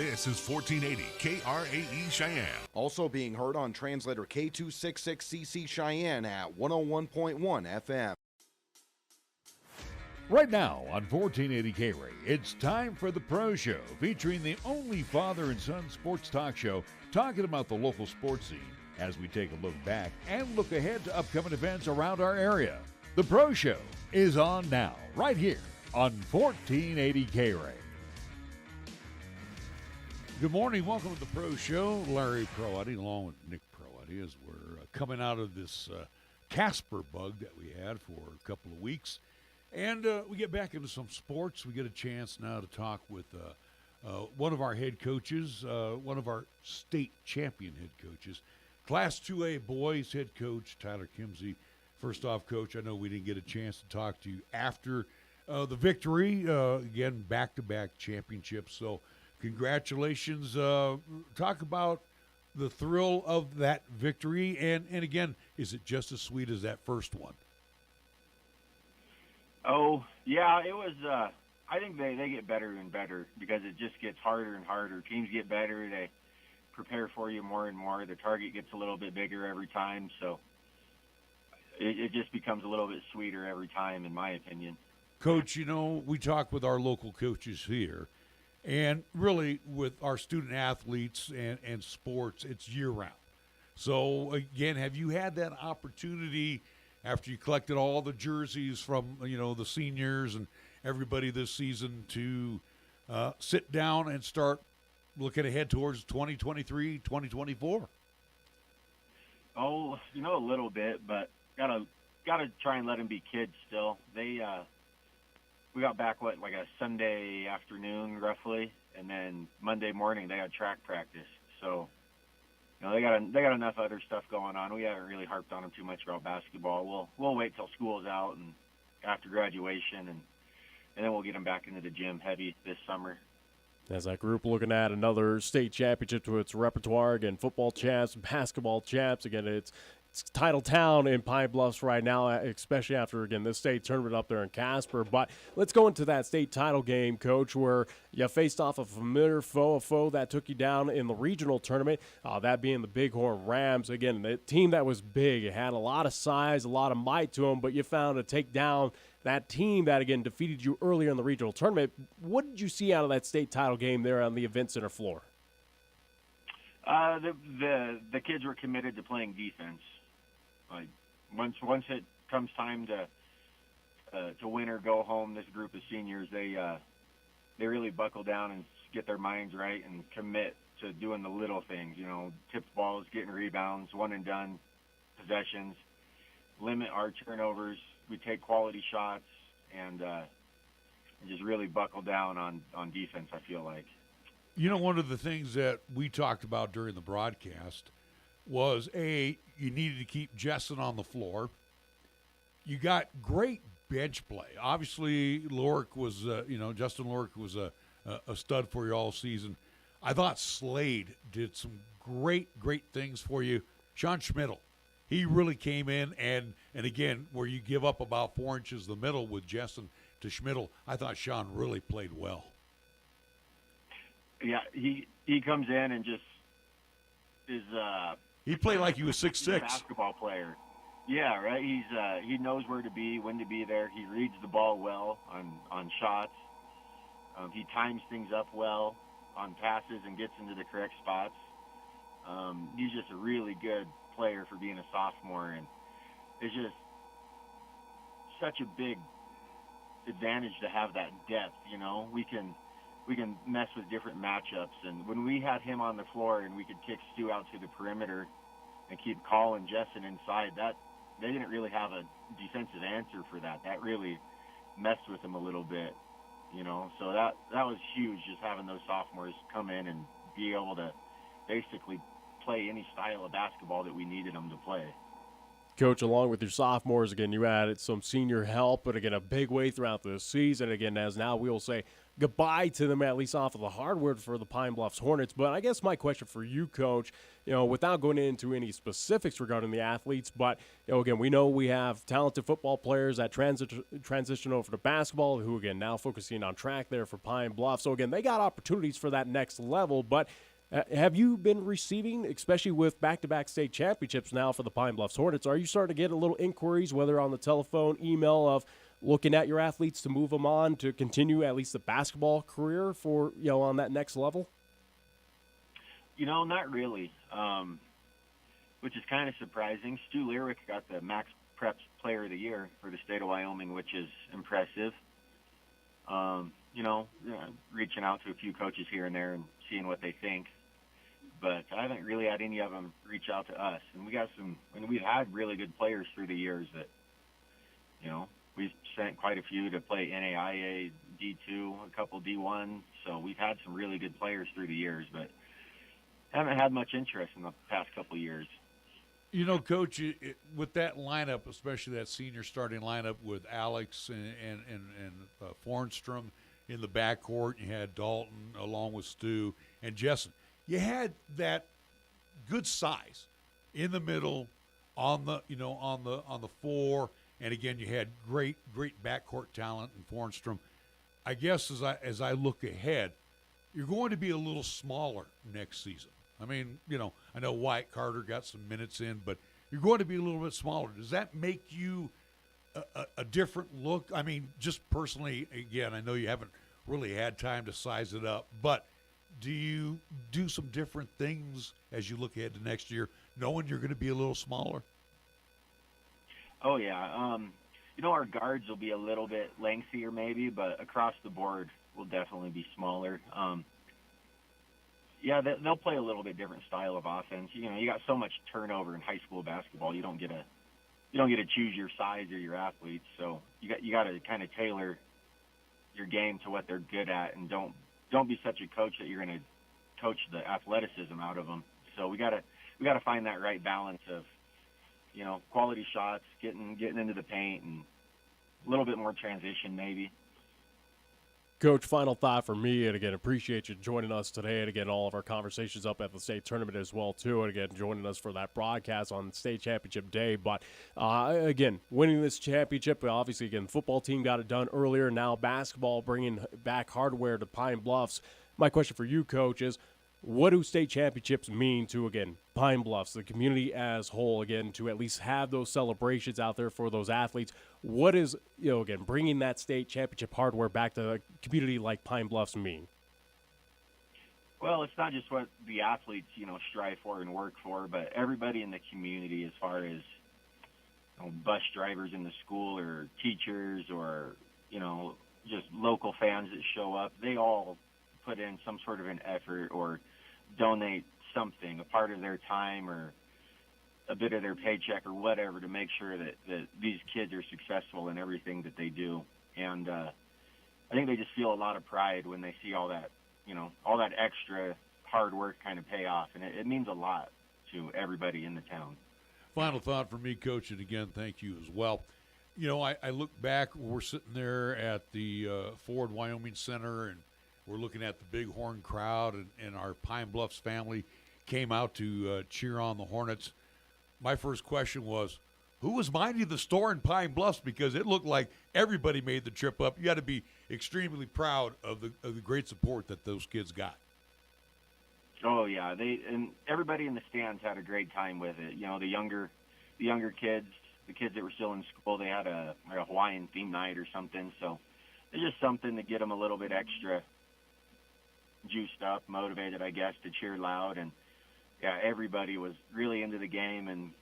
This is 1480 KRAE Cheyenne. Also being heard on translator K266CC Cheyenne at 101.1 FM. Right now on 1480 KRAE, it's time for the Pro Show, featuring the only father and son sports talk show talking about the local sports scene as we take a look back and look ahead to upcoming events around our area. The Pro Show is on now, right here on 1480 KRAE. Good morning. Welcome to the Pro Show. Larry Proietti along with Nick Proietti as we're coming out of this Casper bug that we had for a couple of weeks. And we get back into some sports. We get a chance now to talk with one of our head coaches, one of our state champion head coaches, Class 2A boys head coach Tyler Kimzey. First off, Coach, I know we didn't get a chance to talk to you after the victory. Again, back-to-back championships. So congratulations. Talk about the thrill of that victory. And again, is it just as sweet as that first one? Oh, yeah, it was I think they get better and better because it just gets harder and harder. Teams get better. They prepare for you more and more. The target gets a little bit bigger every time, so it just becomes a little bit sweeter every time, in my opinion. Coach, you know, we talk with our local coaches here, and really with our student athletes and sports, it's year-round. So, again, have you had that opportunity after you collected all the jerseys from, you know, the seniors and everybody this season to sit down and start looking ahead towards 2023, 2024? Oh, you know, a little bit, but gotta try and let them be kids still. They we got back like a Sunday afternoon roughly, and then Monday morning they had track practice. So, you know, they got enough other stuff going on. We haven't really harped on them too much about basketball. We'll wait till school's out and after graduation, and then we'll get them back into the gym heavy this summer. As that group looking at another state championship to its repertoire, again, football champs, basketball champs. Again, it's title town in Pine Bluffs right now, especially after, again, this state tournament up there in Casper. But let's go into that state title game, Coach, where you faced off a familiar foe, a foe that took you down in the regional tournament, that being the Bighorn Rams. Again, the team that was big. It had a lot of size, a lot of might to them, but you found to take down that team that, again, defeated you earlier in the regional tournament. What did you see out of that state title game there on the event center floor? The kids were committed to playing defense. Like once it comes time to win or go home, this group of seniors, they really buckle down and get their minds right and commit to doing the little things. You know, tipped balls, getting rebounds, one and done possessions, limit our turnovers. We take quality shots and just really buckle down on defense, I feel like. You know, one of the things that we talked about during the broadcast was, you needed to keep Jessen on the floor. You got great bench play. Obviously, Lorick was, Justin Lorick was a stud for you all season. I thought Slade did some great things for you. Sean Schmidl, he really came in, and again, where you give up about 4 inches the middle with Jessen to Schmidl, I thought Sean really played well. Yeah, he comes in and just is he played like he was 6'6". Basketball player. Yeah, right. He knows where to be, when to be there. He reads the ball well on shots. He times things up well on passes and gets into the correct spots. He's just a really good player for being a sophomore, and it's just such a big advantage to have that depth. You know, we can mess with different matchups, and when we had him on the floor and we could kick Stu out to the perimeter and keep Colin Jessen inside, that they didn't really have a defensive answer for that. That really messed with him a little bit, you know. So that was huge, just having those sophomores come in and be able to basically play any style of basketball that we needed them to play. Coach, along with your sophomores, again, you added some senior help, but again, a big way throughout the season. Again, as now we'll say goodbye to them, at least off of the hardwood for the Pine Bluffs Hornets. But I guess my question for you, Coach, without going into any specifics regarding the athletes, but again, we know we have talented football players that transition over to basketball, who again now focusing on track there for Pine Bluff. So again, they got opportunities for that next level. But have you been receiving, especially with back-to-back state championships now for the Pine Bluffs Hornets, are you starting to get a little inquiries, whether on the telephone, email, of looking at your athletes to move them on to continue at least the basketball career for, on that next level? Not really, which is kind of surprising. Stu Lyric got the Max Preps Player of the Year for the state of Wyoming, which is impressive. Reaching out to a few coaches here and there and seeing what they think. But I haven't really had any of them reach out to us. And we've had really good players through the years that, we've sent quite a few to play NAIA, D2, a couple D1. So we've had some really good players through the years, but haven't had much interest in the past couple of years. Coach, with that lineup, especially that senior starting lineup with Alex and Fornstrom in the backcourt, you had Dalton along with Stu and Jessen. You had that good size in the middle on the four, and again you had great backcourt talent in Fornstrom. I guess as I look ahead, you're going to be a little smaller next season. I mean, I know Wyatt Carter got some minutes in, but you're going to be a little bit smaller. Does that make you a different look? I mean, just personally, again, I know you haven't really had time to size it up, but do you do some different things as you look ahead to next year, knowing you're going to be a little smaller? Oh, yeah. Our guards will be a little bit lengthier maybe, but across the board will definitely be smaller. Yeah, they'll play a little bit different style of offense. You got so much turnover in high school basketball. You don't get to choose your size or your athletes. So you got to kind of tailor your game to what they're good at, and don't be such a coach that you're going to coach the athleticism out of them. So we got to find that right balance of quality shots, getting into the paint, and a little bit more transition maybe. Coach, final thought for me, and again, appreciate you joining us today, and again, all of our conversations up at the state tournament as well, too, and again, joining us for that broadcast on state championship day. But again, winning this championship, obviously, again, the football team got it done earlier. Now basketball bringing back hardware to Pine Bluffs. My question for you, Coach, is what do state championships mean to, again, Pine Bluffs, the community as whole, again, to at least have those celebrations out there for those athletes? What is, again, bringing that state championship hardware back to a community like Pine Bluffs mean? Well, it's not just what the athletes, strive for and work for, but everybody in the community, as far as bus drivers in the school or teachers or, just local fans that show up, they all put in some sort of an effort or donate something, a part of their time or a bit of their paycheck or whatever, to make sure that these kids are successful in everything that they do. And I think they just feel a lot of pride when they see all that, all that extra hard work kind of pay off. And it means a lot to everybody in the town. Final thought for me, Coach, and again, thank you as well. I look back, we're sitting there at the Ford Wyoming Center, and we're looking at the Bighorn crowd, and our Pine Bluffs family came out to cheer on the Hornets. My first question was, who was minding the store in Pine Bluffs? Because it looked like everybody made the trip up. You got to be extremely proud of the great support that those kids got. Oh yeah, and everybody in the stands had a great time with it. The younger kids, the kids that were still in school, they had a Hawaiian theme night or something. So it's just something to get them a little bit extra juiced up, motivated, I guess, to cheer loud. And yeah, everybody was really into the game and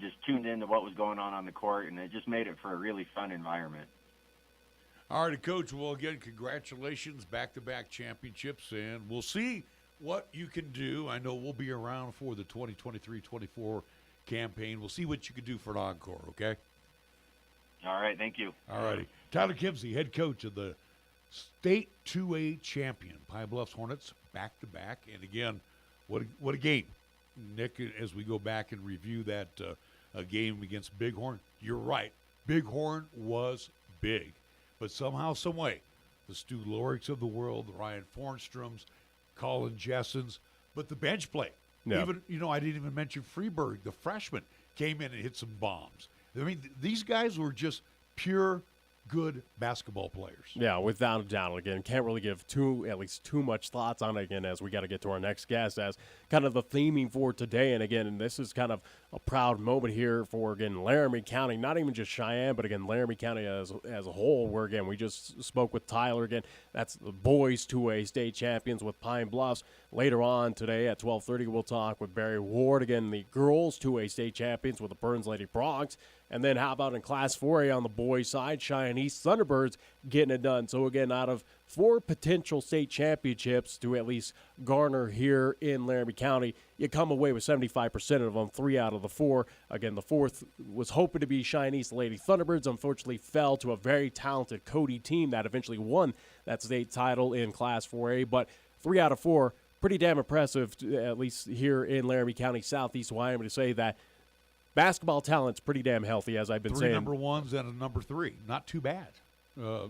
just tuned into what was going on the court, and it just made it for a really fun environment. All right, Coach, well, again, congratulations, back-to-back championships, and we'll see what you can do. I know we'll be around for the 2023-24 campaign. We'll see what you can do for an encore, okay? All right, thank you. All righty. Tyler Kimzey, head coach of the State 2A champion, Pine Bluffs Hornets, back-to-back. And again, what a game. Nick, as we go back and review that game against Bighorn, you're right. Bighorn was big. But somehow, some way, the Stu Loricks of the world, the Ryan Forstroms, Colin Jessens, but the bench play. Yeah. Even, I didn't even mention Freeberg, the freshman, came in and hit some bombs. I mean, these guys were just pure good basketball players. Yeah, without a doubt. Again, can't really give too much thoughts on it again, as we got to get to our next guest as kind of the theming for today. And again, and this is kind of a proud moment here for, again, Laramie County, not even just Cheyenne, but again, Laramie County as a whole, where again, we just spoke with Tyler again. That's the boys 2A state champions with Pine Bluffs. Later on today at 12:30, we'll talk with Barry Ward, again, the girls 2A state champions with the Burns Lady Bronx. And then how about in Class 4A on the boys' side, Cheyenne East Thunderbirds getting it done. So again, out of 4 potential state championships to at least garner here in Laramie County, you come away with 75% of them, 3 out of the 4. Again, the 4th was hoping to be Cheyenne East Lady Thunderbirds. Unfortunately, fell to a very talented Cody team that eventually won that state title in Class 4A. But 3 out of 4, pretty damn impressive, at least here in Laramie County, Southeast Wyoming, to say that basketball talent's pretty damn healthy, as I've been 3 saying. number 1s and a number 3. Not too bad.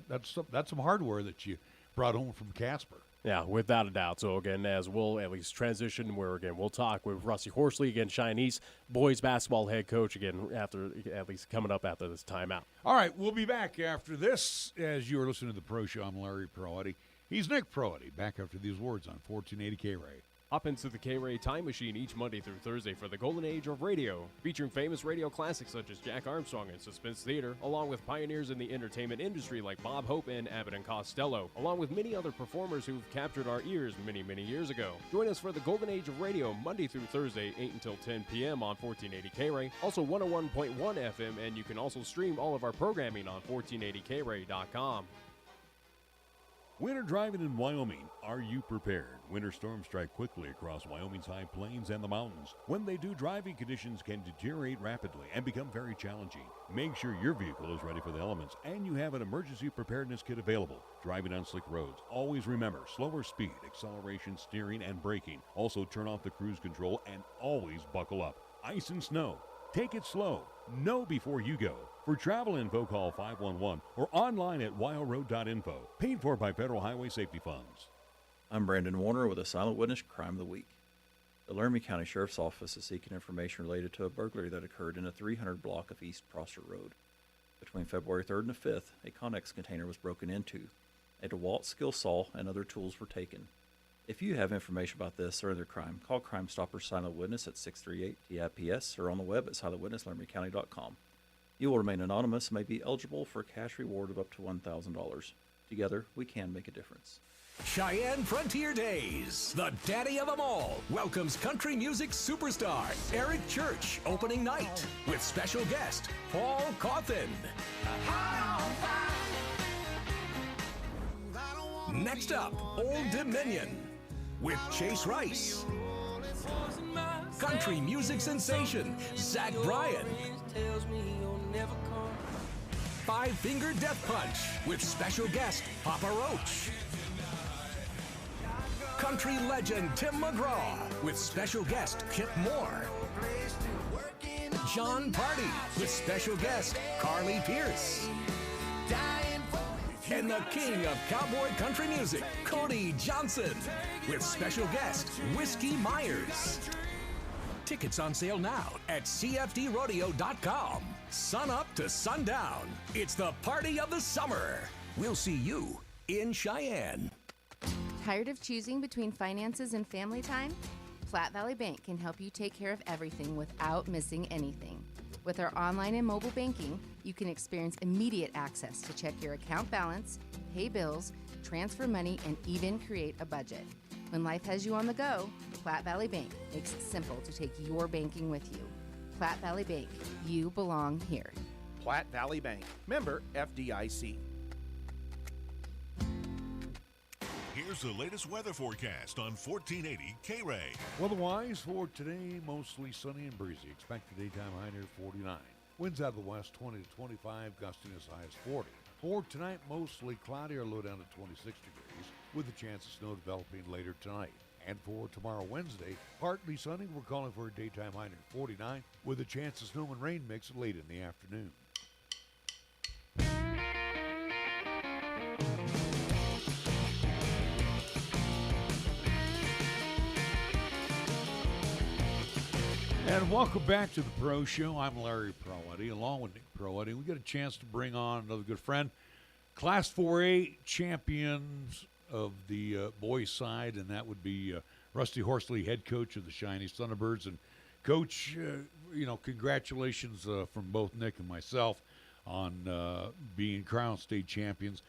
That's some hardware that you brought home from Casper. Yeah, without a doubt. So, again, as we'll at least transition, where, again, we'll talk with Rusty Horsley, again, Cheyenne East boys basketball head coach, again, after at least coming up after this timeout. All right, we'll be back after this. As you are listening to the Pro Show, I'm Larry Proietti. He's Nick Proietti. Back after these words on 1480 K-Ray. Hop into the K-Ray Time Machine each Monday through Thursday for the golden age of radio, featuring famous radio classics such as Jack Armstrong and Suspense Theater, along with pioneers in the entertainment industry like Bob Hope and Abbott and Costello, along with many other performers who've captured our ears many, many years ago. Join us for the golden age of radio Monday through Thursday, 8 until 10 p.m. on 1480 K-Ray, also 101.1 FM, and you can also stream all of our programming on 1480kray.com. Winter driving in Wyoming. Are you prepared? Winter storms strike quickly across Wyoming's high plains and the mountains. When they do, driving conditions can deteriorate rapidly and become very challenging. Make sure your vehicle is ready for the elements and you have an emergency preparedness kit available. Driving on slick roads, always remember slower speed, acceleration, steering, and braking. Also turn off the cruise control and always buckle up. Ice and snow. Take it slow. Know before you go. For travel info, call 511 or online at wyoroad.info. Paid for by Federal Highway Safety Funds. I'm Brandon Warner with a Silent Witness Crime of the Week. The Laramie County Sheriff's Office is seeking information related to a burglary that occurred in a 300 block of East Prosser Road. Between February 3rd and the 5th, a Connex container was broken into. A DeWalt skill saw and other tools were taken. If you have information about this or other crime, call Crime Stoppers Silent Witness at 638-TIPS or on the web at silentwitnesslaramecounty.com. You will remain anonymous and may be eligible for a cash reward of up to $1,000. Together, we can make a difference. Cheyenne Frontier Days, the daddy of them all, welcomes country music superstar Eric Church opening night with special guest Paul Cauthen. Next up, Old Dominion with Chase Rice. Country music sensation Zach Bryan. Five Finger Death Punch with special guest Papa Roach. Country legend Tim McGraw with special guest Kip Moore. John Party with special guest Carly Pierce. And the king of cowboy country music, Cody Johnson, with special guest Whiskey Myers. Tickets on sale now at cfdrodeo.com. Sun up to sundown. It's the party of the summer. We'll see you in Cheyenne. Tired of choosing between finances and family time? Platte Valley Bank can help you take care of everything without missing anything. With our online and mobile banking, you can experience immediate access to check your account balance, pay bills, transfer money, and even create a budget. When life has you on the go, Platte Valley Bank makes it simple to take your banking with you. Platte Valley Bank, you belong here. Platte Valley Bank, member FDIC. Here's the latest weather forecast on 1480 K-Ray. Weather-wise for today, mostly sunny and breezy. Expected daytime high near 49. Winds out of the west 20 to 25, gusting as high as 40. For tonight, mostly cloudy or low down to 26 degrees, with a chance of snow developing later tonight. And for tomorrow, Wednesday, partly sunny. We're calling for a daytime high near 49, with a chance of snow and rain mix late in the afternoon. welcome back to the Pro Show. I'm Larry Proietti, along with Nick Proietti. We got a chance to bring on another good friend, Class 4A champions of the boys' side, and that would be Rusty Horsley, head coach of the Cheyenne Thunderbirds. And, Coach, congratulations from both Nick and myself on being crowned state champions.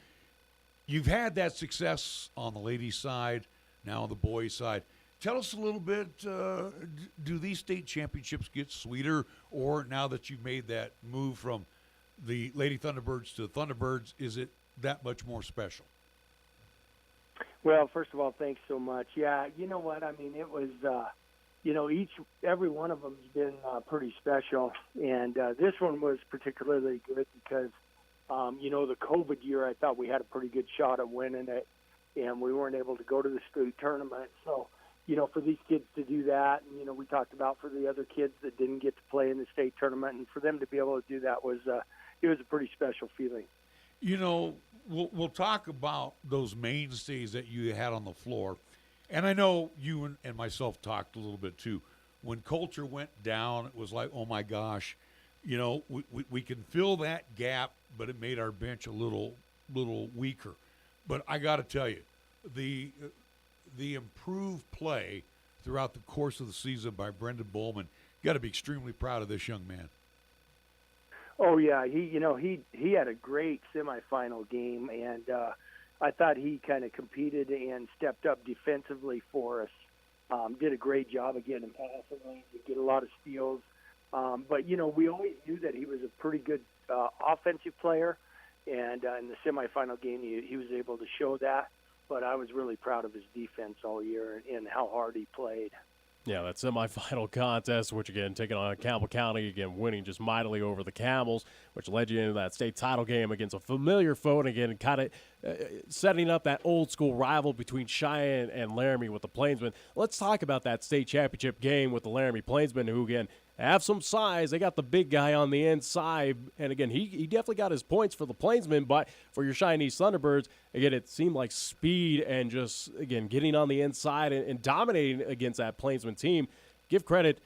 You've had that success on the ladies' side, now on the boys' side. Tell us a little bit, do these state championships get sweeter, or now that you've made that move from the Lady Thunderbirds to the Thunderbirds, is it that much more special? Well, first of all, thanks so much. Yeah, you know what? I mean, it was, every one of them's been pretty special, and this one was particularly good because, the COVID year, I thought we had a pretty good shot at winning it, and we weren't able to go to the state tournament. So, for these kids to do that, and, we talked about for the other kids that didn't get to play in the state tournament, and for them to be able to do that was, it was a pretty special feeling. We'll talk about those mainstays that you had on the floor. And I know you and myself talked a little bit too. When Coulter went down, it was like, oh my gosh, we can fill that gap, but it made our bench a little weaker. But I got to tell you, the improved play throughout the course of the season by Brendan Bowman, got to be extremely proud of this young man. Oh yeah, he had a great semifinal game, and I thought he kind of competed and stepped up defensively for us. Did a great job of getting him passing lanes, get a lot of steals. But we always knew that he was a pretty good offensive player, and in the semifinal game he was able to show that. But I was really proud of his defense all year and how hard he played. Yeah, that semifinal contest, which, again, taking on Campbell County, again, winning just mightily over the Camels, which led you into that state title game against a familiar foe, and, again, kind of setting up that old-school rival between Cheyenne and Laramie with the Plainsmen. Let's talk about that state championship game with the Laramie Plainsmen, who, again, have some size. They got the big guy on the inside, and, again, he definitely got his points for the Plainsmen, but for your Cheyenne Thunderbirds, again, it seemed like speed and just, again, getting on the inside and dominating against that Plainsman team. Give credit.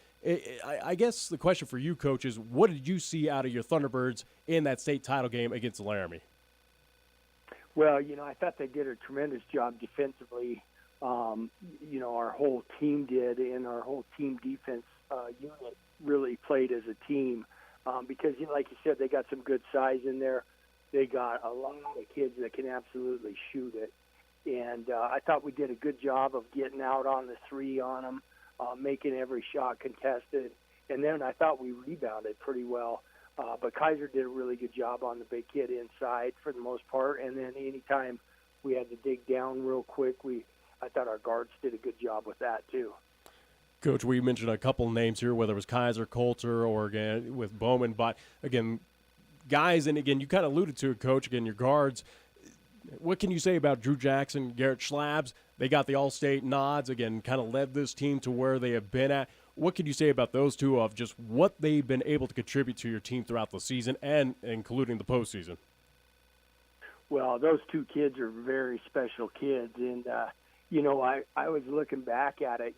I guess the question for you, Coach, is what did you see out of your Thunderbirds in that state title game against Laramie? Well, I thought they did a tremendous job defensively. Our whole team did, and our whole team defense unit really played as a team because, like you said, they got some good size in there. They got a lot of kids that can absolutely shoot it. And I thought we did a good job of getting out on the three on them, making every shot contested. And then I thought we rebounded pretty well. But Kaiser did a really good job on the big kid inside for the most part. And then anytime we had to dig down real quick, I thought our guards did a good job with that too. Coach, we mentioned a couple names here, whether it was Kaiser, Coulter, or, again, with Bowman. But, again, guys, and, again, you kind of alluded to it, Coach, again, your guards. What can you say about Drew Jackson, Garrett Schlabs? They got the All-State nods, again, kind of led this team to where they have been at. What can you say about those two of just what they've been able to contribute to your team throughout the season and including the postseason? Well, those two kids are very special kids, and, I was looking back at it.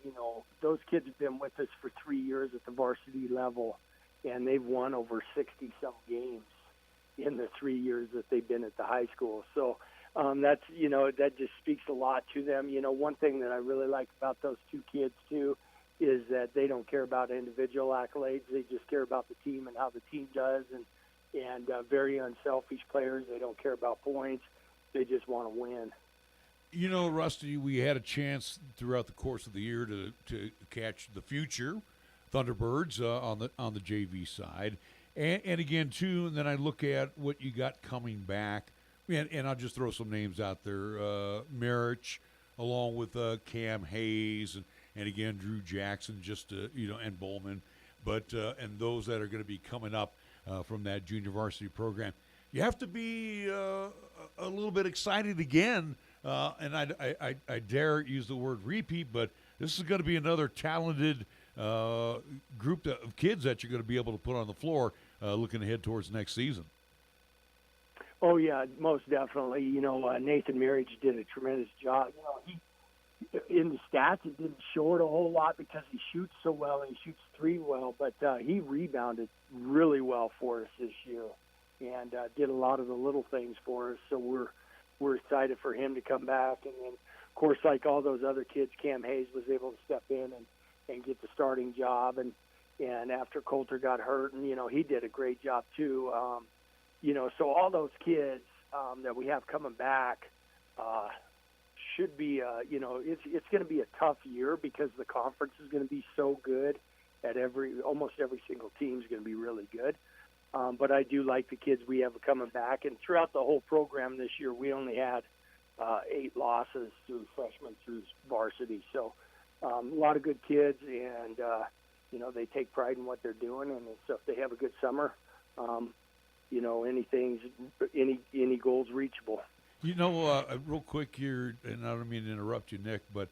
Those kids have been with us for 3 years at the varsity level, and they've won over 60-some games in the 3 years that they've been at the high school. So that's, that just speaks a lot to them. One thing that I really like about those two kids, too, is that they don't care about individual accolades. They just care about the team and how the team does, and very unselfish players. They don't care about points. They just want to win. Rusty, we had a chance throughout the course of the year to catch the future Thunderbirds on the JV side. And again, too, and then I look at what you got coming back, and I'll just throw some names out there. Merich, along with Cam Hayes, and again, Drew Jackson, and Bowman. But and those that are going to be coming up from that junior varsity program. You have to be a little bit excited again, and I dare use the word repeat, but this is going to be another talented group of kids that you're going to be able to put on the floor looking ahead towards next season. Oh, yeah, most definitely. Nathan Marriage did a tremendous job. in the stats, it didn't show it a whole lot because he shoots so well and he shoots three well, but he rebounded really well for us this year and did a lot of the little things for us. So we're excited for him to come back. And then, of course, like all those other kids, Cam Hayes was able to step in and get the starting job. And after Coulter got hurt, and, he did a great job too. So all those kids that we have coming back should be, it's going to be a tough year because the conference is going to be so good at almost every single team is going to be really good. But I do like the kids we have coming back. And throughout the whole program this year, we only had 8 losses through freshmen through varsity. So a lot of good kids, and, they take pride in what they're doing. And so if they have a good summer, any goal's reachable. Real quick here, and I don't mean to interrupt you, Nick, but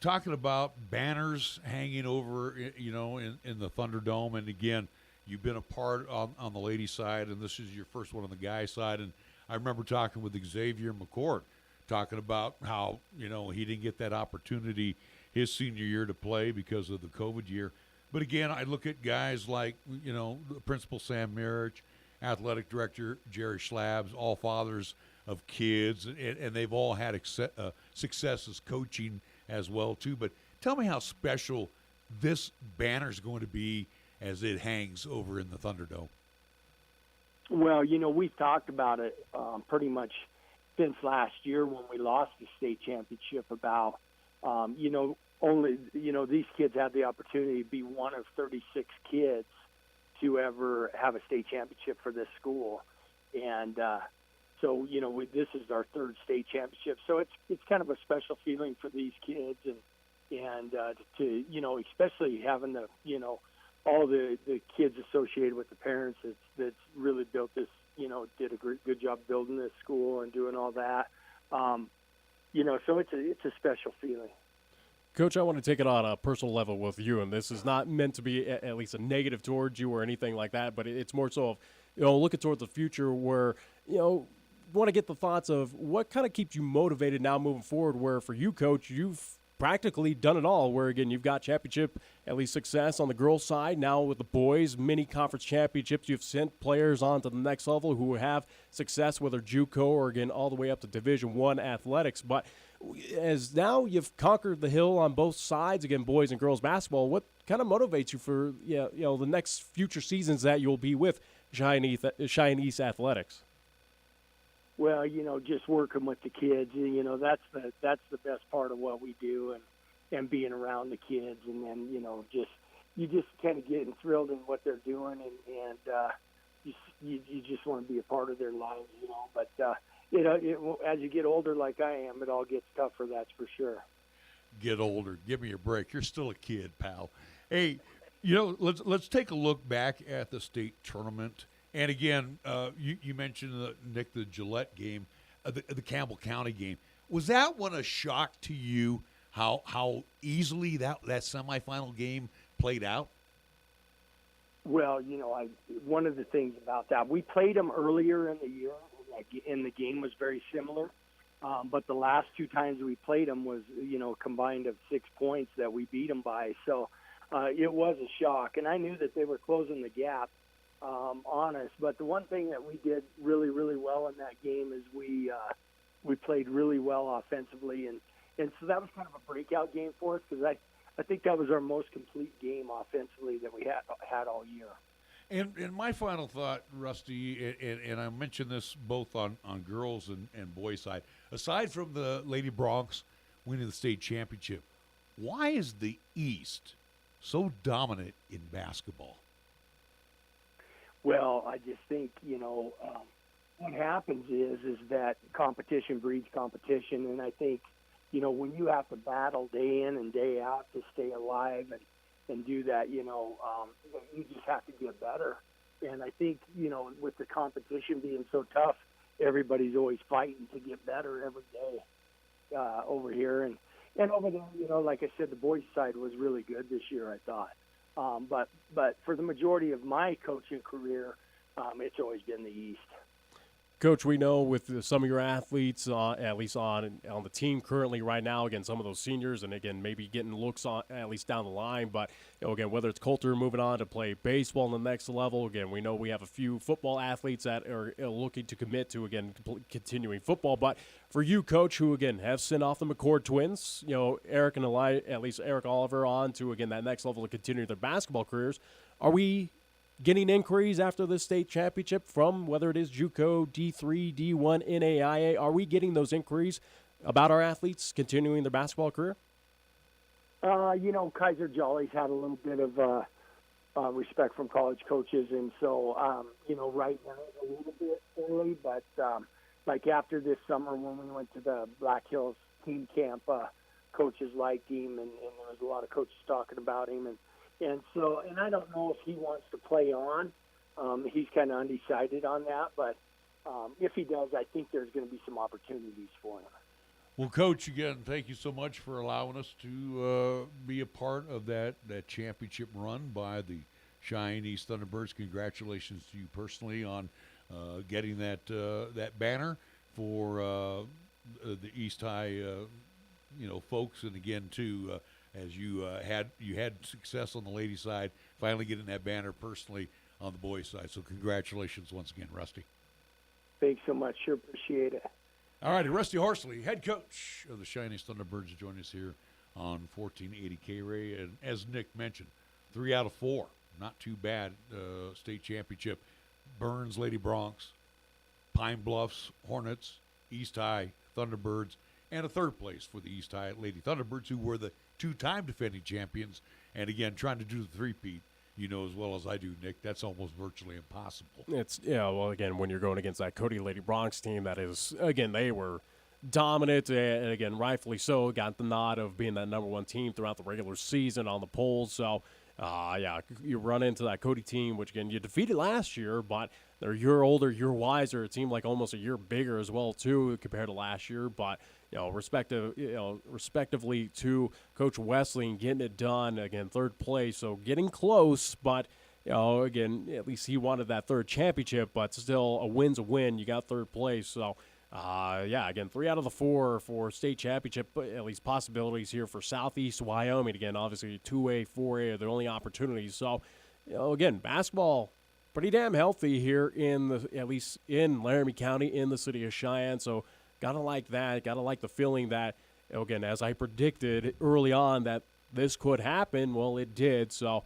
talking about banners hanging over, in the Thunderdome, and again, you've been a part on the ladies' side, and this is your first one on the guys' side, and I remember talking with Xavier McCourt, talking about how, he didn't get that opportunity his senior year to play because of the COVID year. But again, I look at guys like, Principal Sam Marich, Athletic Director Jerry Schlabs, all fathers of kids, and they've all had success as coaching as well, too. But tell me how special this banner is going to be as it hangs over in the Thunderdome. Well, we've talked about it pretty much since last year when we lost the state championship about, these kids had the opportunity to be one of 36 kids to ever have a state championship for this school. And so, this is our 3rd state championship. So it's kind of a special feeling for these kids and to, especially having all the kids associated with the parents that's really built this, did a good job building this school and doing all that. So it's a special feeling. Coach, I want to take it on a personal level with you, and this is not meant to be at least a negative towards you or anything like that, but it's more so of, looking towards the future where, want to get the thoughts of what kind of keeps you motivated now moving forward, where for you, Coach, you've practically done it all, where, again, you've got championship, at least success on the girls' side. Now with the boys, mini conference championships, you've sent players on to the next level who have success, whether JUCO or, again, all the way up to Division I athletics. But as now you've conquered the hill on both sides, again, boys and girls basketball, what kind of motivates you for the next future seasons that you'll be with Cheyenne East Athletics? Well, just working with the kids, that's the best part of what we do, and being around the kids, and then you just kind of getting thrilled in what they're doing, and you just want to be a part of their lives, But as you get older, like I am, it all gets tougher. That's for sure. Get older. Give me a break. You're still a kid, pal. Hey, let's take a look back at the state tournament. And again, you mentioned, Nick, the Gillette game, the Campbell County game. Was that one a shock to you, how easily that semifinal game played out? Well, one of the things about that, we played them earlier in the year, and the game was very similar. But the last 2 times we played them was, combined of 6 points that we beat them by. So it was a shock. And I knew that they were closing the gap on us. But the one thing that we did really, really well in that game is we played really well offensively. And so that was kind of a breakout game for us because I think that was our most complete game offensively that we had all year. And my final thought, Rusty, and I mentioned this both on girls and boys' side, aside from the Lady Broncs winning the state championship, why is the East so dominant in basketball? Well, I just think, what happens is that competition breeds competition, and I think, when you have to battle day in and day out to stay alive and do that, you just have to get better. And I think, with the competition being so tough, everybody's always fighting to get better every day over here. And over there, like I said, the boys' side was really good this year, I thought. But for the majority of my coaching career, it's always been the East. Coach, we know with some of your athletes, at least on the team currently right now, again, some of those seniors, and again, maybe getting looks on at least down the line. But again, whether it's Coulter moving on to play baseball on the next level, again, we know we have a few football athletes that are looking to commit to again continuing football. But for you, Coach, who again have sent off the McCord twins, Eric and at least Eric Oliver, on to again that next level to continue their basketball careers, are we getting inquiries after the state championship from whether it is JUCO, D3, D1, NAIA? Are we getting those inquiries about our athletes continuing their basketball career? Kaiser Jolly's had a little bit of respect from college coaches, and so, right now it's a little bit early, but like after this summer when we went to the Black Hills team camp, coaches liked him, and there was a lot of coaches talking about him, and so, and I don't know if he wants to play on. He's kind of undecided on that, but if he does, I think there's going to be some opportunities for him. Well, Coach, again, thank you so much for allowing us to be a part of that championship run by the Cheyenne East Thunderbirds. Congratulations to you personally on getting that banner for the East High, folks, and again too. As you had success on the ladies' side, finally getting that banner personally on the boys' side. So congratulations once again, Rusty. Thanks so much. Sure appreciate it. All righty, Rusty Horsley, head coach of the Cheyenne Thunderbirds, joining us here on 1480 K-Ray. And as Nick mentioned, 3 out of 4, not too bad. State championship, Burns Lady Broncs, Pine Bluffs Hornets, East High Thunderbirds, and a third place for the East High Lady Thunderbirds, who were the 2-time defending champions. And again, trying to do the three-peat, as well as I do, Nick, that's almost virtually impossible. Again, when you're going against that Cody Lady Bronx team, that is, again, they were dominant, and again, rightfully so, got the nod of being that number 1 team throughout the regular season on the polls. So, you run into that Cody team, which, again, you defeated last year, but they're a year older, year wiser. It seemed like almost a year bigger as well, too, compared to last year. But, respectively to Coach Wesley and getting it done, again, third place. So getting close, but, again, at least he wanted that third championship, but still a win's a win. You got third place. So, again, 3 out of the 4 for state championship, at least possibilities here for Southeast Wyoming. Again, obviously 2A, 4A are the only opportunities. So, again, basketball pretty damn healthy here at least in Laramie County, in the city of Cheyenne. So, gotta like that. Gotta like the feeling that, again, as I predicted early on that this could happen, well, it did. So,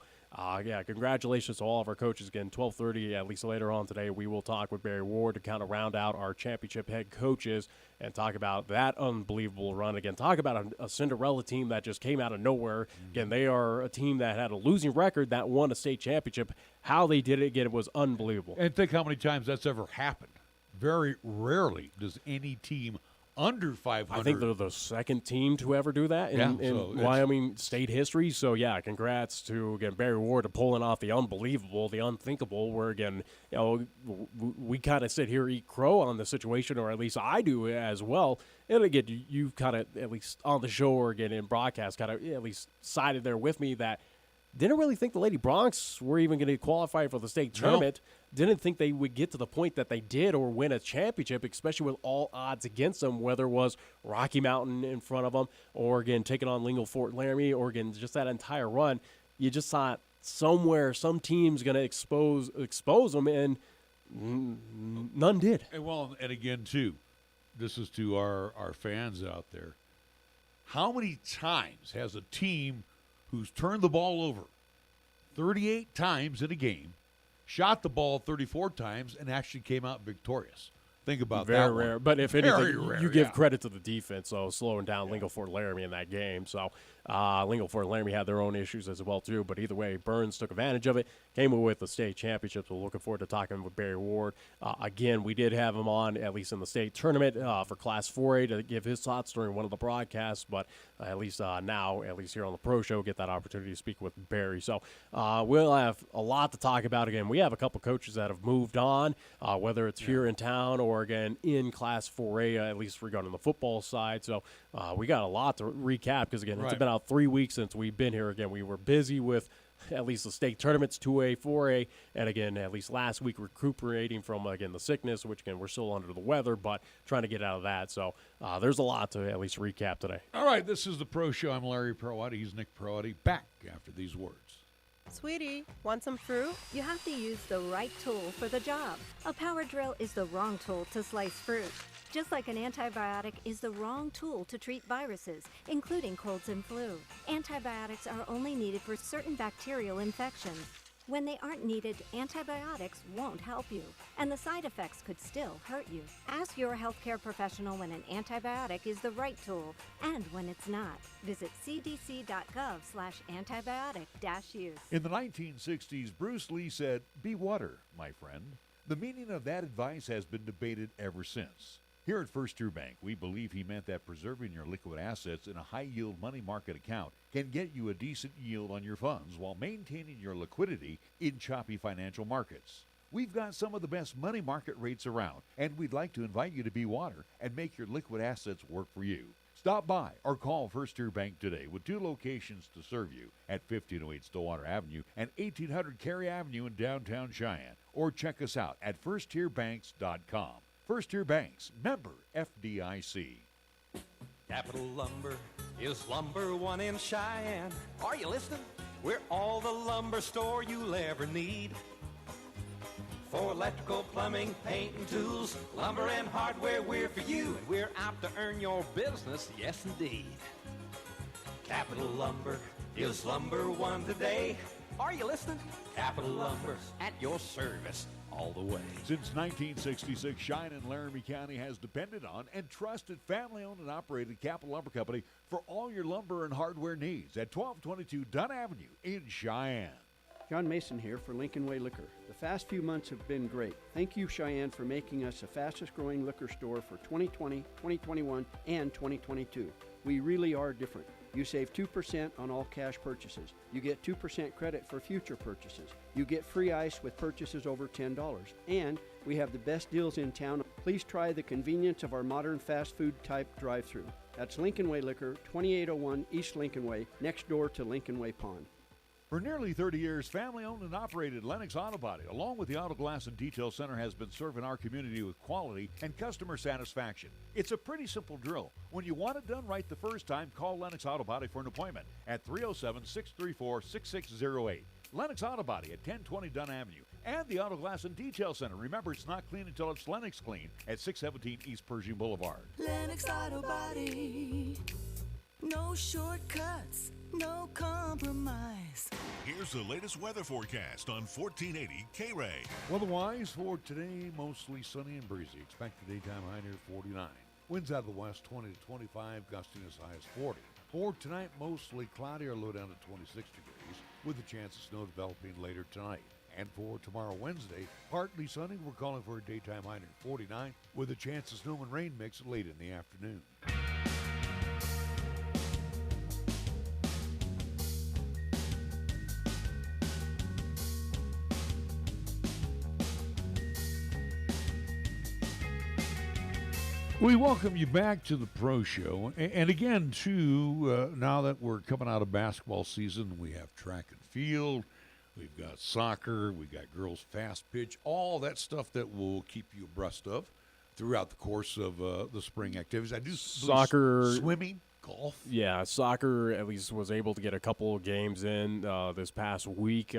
congratulations to all of our coaches. Again, 12:30, at least later on today, we will talk with Barry Ward to kind of round out our championship head coaches and talk about that unbelievable run. Again, talk about a Cinderella team that just came out of nowhere. Again, they are a team that had a losing record that won a state championship. How they did it, again, it was unbelievable. And think how many times that's ever happened. Very rarely does any team under 500. I think they're the second team to ever do that in Wyoming state history. So, congrats to, again, Barry Ward to pulling off the unbelievable, the unthinkable, where, again, we kind of sit here, eat crow on the situation, or at least I do as well. And, again, you kind of, at least on the show or, again, in broadcast, kind of at least sided there with me that didn't really think the Lady Broncs were even going to qualify for the state tournament. Didn't think they would get to the point that they did or win a championship, especially with all odds against them, whether it was Rocky Mountain in front of them or, again, taking on Lingle Fort Laramie or, again, just that entire run. You just thought somewhere some team's going to expose them, and none did. And again, too, this is to our fans out there. How many times has a team who's turned the ball over 38 times in a game, shot the ball 34 times, and actually came out victorious? Think about that. Very rare. But if anything, rare, you give credit to the defense, so slowing down Lingle Fort Laramie in that game. So Lingle Fort Laramie had their own issues as well, too. But either way, Burns took advantage of it, came away with the state championship. So looking forward to talking with Barry Ward. Again, we did have him on, at least in the state tournament, for Class 4A to give his thoughts during one of the broadcasts. But at least now, at least here on the Pro Show, get that opportunity to speak with Barry. So we'll have a lot to talk about. Again, we have a couple coaches that have moved on, whether it's here in town or, again, in Class 4A, at least regarding the football side. So we got a lot to recap because, again, it's been about 3 weeks since we've been here. Again, we were busy with at least the state tournaments, 2A, 4A, and again, at least last week recuperating from, again, the sickness, which, again, we're still under the weather, but trying to get out of that. So there's a lot to at least recap today. All right, this is the Pro Show. I'm Larry Proietti. He's Nick Proietti. Back after these words. Sweetie, want some fruit? You have to use the right tool for the job. A power drill is the wrong tool to slice fruit. Just like an antibiotic is the wrong tool to treat viruses, including colds and flu. Antibiotics are only needed for certain bacterial infections. When they aren't needed, antibiotics won't help you, and the side effects could still hurt you. Ask your healthcare professional when an antibiotic is the right tool and when it's not. Visit cdc.gov/antibiotic-use. In the 1960s, Bruce Lee said, "Be water, my friend." The meaning of that advice has been debated ever since. Here at First Tier Bank, we believe he meant that preserving your liquid assets in a high-yield money market account can get you a decent yield on your funds while maintaining your liquidity in choppy financial markets. We've got some of the best money market rates around, and we'd like to invite you to be water and make your liquid assets work for you. Stop by or call First Tier Bank today with 2 locations to serve you at 1508 Stillwater Avenue and 1800 Cary Avenue in downtown Cheyenne, or check us out at firsttierbanks.com. First Tier Banks, member FDIC. Capital Lumber is lumber one in Cheyenne. Are you listening? We're all the lumber store you'll ever need. For electrical, plumbing, paint, and tools, lumber and hardware, we're for you. And we're out to earn your business, yes indeed. Capital Lumber is lumber one today. Are you listening? Capital Lumber at your service all the way. Since 1966, Cheyenne and Laramie County has depended on and trusted family-owned and operated Capital Lumber Company for all your lumber and hardware needs at 1222 Dunn Avenue in Cheyenne. John Mason here for Lincoln Way Liquor. The past few months have been great. Thank you, Cheyenne, for making us the fastest growing liquor store for 2020, 2021, and 2022. We really are different. You save 2% on all cash purchases. You get 2% credit for future purchases. You get free ice with purchases over $10. And we have the best deals in town. Please try the convenience of our modern fast food type drive-thru. That's Lincoln Way Liquor, 2801 East Lincoln Way, next door to Lincoln Way Pond. For nearly 30 years, family-owned and operated Lennox Auto Body, along with the Auto Glass and Detail Center, has been serving our community with quality and customer satisfaction. It's a pretty simple drill. When you want it done right the first time, call Lennox Auto Body for an appointment at 307-634-6608. Lennox Auto Body at 1020 Dunn Avenue. And the Auto Glass and Detail Center. Remember, it's not clean until it's Lennox clean at 617 East Pershing Boulevard. Lennox Auto Body. No shortcuts. No compromise. Here's the latest weather forecast on 1480 K-Ray. Weather-wise for today, mostly sunny and breezy. Expected daytime high near 49. Winds out of the west 20 to 25, gusting as high as 40. For tonight, mostly cloudy or low down to 26 degrees, with a chance of snow developing later tonight. And for tomorrow, Wednesday, partly sunny. We're calling for a daytime high near 49, with a chance of snow and rain mix late in the afternoon. We welcome you back to the Pro Show. And again, too, now that we're coming out of basketball season, we have track and field, we've got soccer, we've got girls fast pitch, all that stuff that will keep you abreast of throughout the course of the spring activities. I do soccer, swimming, golf. Yeah, soccer at least was able to get a couple of games in this past week.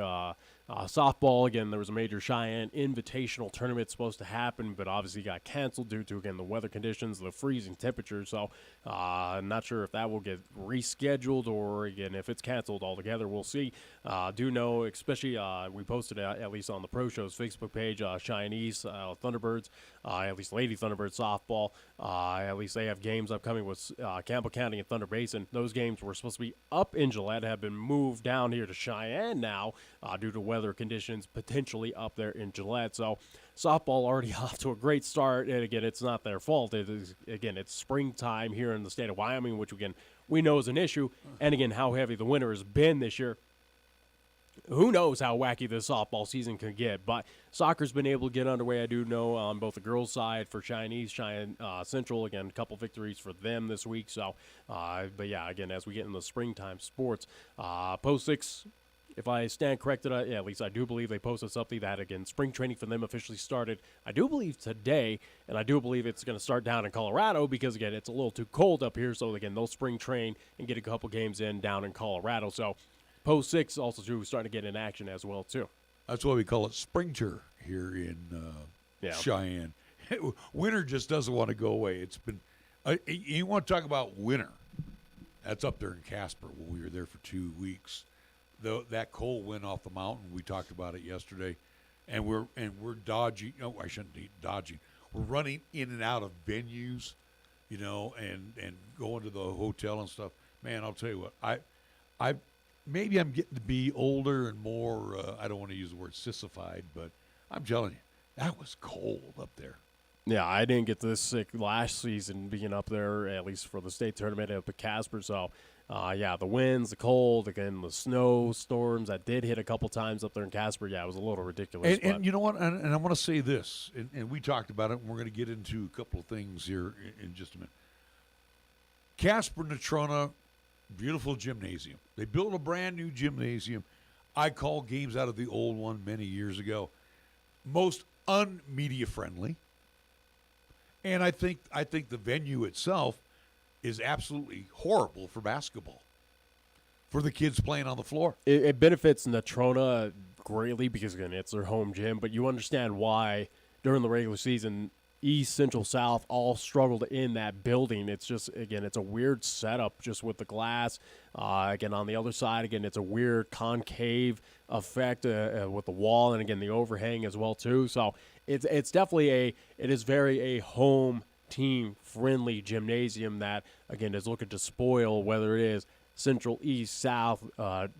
Softball, again, there was a major Cheyenne Invitational tournament supposed to happen, but obviously got canceled due to, again, the weather conditions, the freezing temperatures. So I'm not sure if that will get rescheduled or, again, if it's canceled altogether. We'll see. Do know, especially we posted at least on the Pro Show's Facebook page, Cheyenne's Thunderbirds, at least Lady Thunderbirds softball. At least they have games upcoming with Campbell County and Thunder Basin. Those games were supposed to be up in Gillette, have been moved down here to Cheyenne now due to weather conditions potentially up there in Gillette. So softball already off to a great start, and again, it's not their fault. It is, again, it's springtime here in the state of Wyoming, which again we know is an issue, and again how heavy the winter has been this year. Who knows how wacky this softball season can get, but soccer's been able to get underway. I do know on both the girls' side for Cheyenne Central, again, a couple victories for them this week. So, but yeah, again, as we get into the springtime sports, Post 6 if I stand corrected, at least I do believe they posted something that, again, spring training for them officially started, I do believe today, and I do believe it's going to start down in Colorado because, again, it's a little too cold up here. So, again, they'll spring train and get a couple games in down in Colorado. So, Post 6 also too starting to get in action as well, too. That's why we call it springter here in Cheyenne. Winter just doesn't want to go away. It's been you want to talk about winter. That's up there in Casper where we were there for 2 weeks. That cold wind off the mountain, we talked about it yesterday, and we're dodging. No, I shouldn't be dodging. We're running in and out of venues, and going to the hotel and stuff. Man, I'll tell you what, I maybe I'm getting to be older and more. I don't want to use the word sissified, but I'm telling you, that was cold up there. Yeah, I didn't get this sick last season being up there, at least for the state tournament up at Casper. So, the winds, the cold, again, the snow storms that did hit a couple times up there in Casper. Yeah, it was a little ridiculous. And you know what? And I want to say this, and we talked about it, and we're going to get into a couple of things here in just a minute. Casper Natrona, beautiful gymnasium. They built a brand new gymnasium. I called games out of the old one many years ago. Most unmedia friendly. And I think the venue itself is absolutely horrible for basketball, for the kids playing on the floor. It benefits Natrona greatly because, again, it's their home gym, but you understand why during the regular season, East, Central, South all struggled in that building. It's just, again, it's a weird setup just with the glass. Again, on the other side, again, it's a weird concave effect with the wall and, again, the overhang as well, too. So it's definitely it is very a home team friendly gymnasium that, again, is looking to spoil whether it is Central, East, South,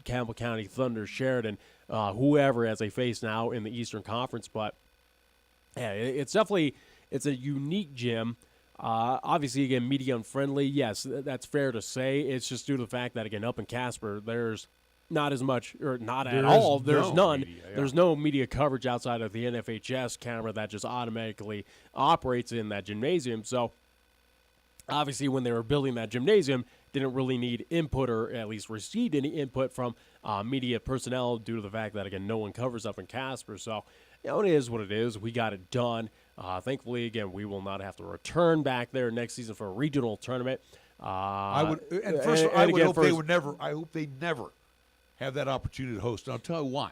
Campbell County, Thunder, Sheridan, whoever as they face now in the Eastern Conference. But yeah, it's definitely it's a unique gym. Obviously, again, media unfriendly. Yes, that's fair to say. It's just due to the fact that, again, up in Casper, there's not as much, or not at all. There's none. Media, yeah. There's no media coverage outside of the NFHS camera that just automatically operates in that gymnasium. So, obviously, when they were building that gymnasium, didn't really need input or at least received any input from media personnel due to the fact that, again, no one covers up in Casper. So, it is what it is. We got it done. Thankfully, again, we will not have to return back there next season for a regional tournament. I hope they never have that opportunity to host. And I'll tell you why.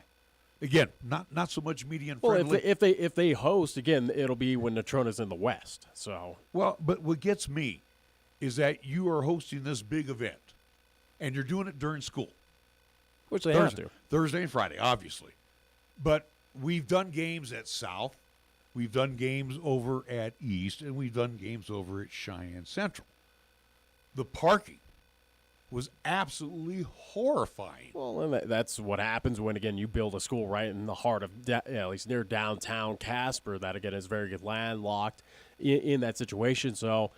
Again, not so much media friendly. Well, if they host again, it'll be when Natrona's in the West. So but what gets me is that you are hosting this big event, and you're doing it during school, which they have to Thursday and Friday, obviously. But we've done games at South, we've done games over at East, and we've done games over at Cheyenne Central. The parking was absolutely horrifying. Well, and that's what happens when, again, you build a school right in the heart of, at least near downtown Casper, that, again, is very good landlocked in that situation. So,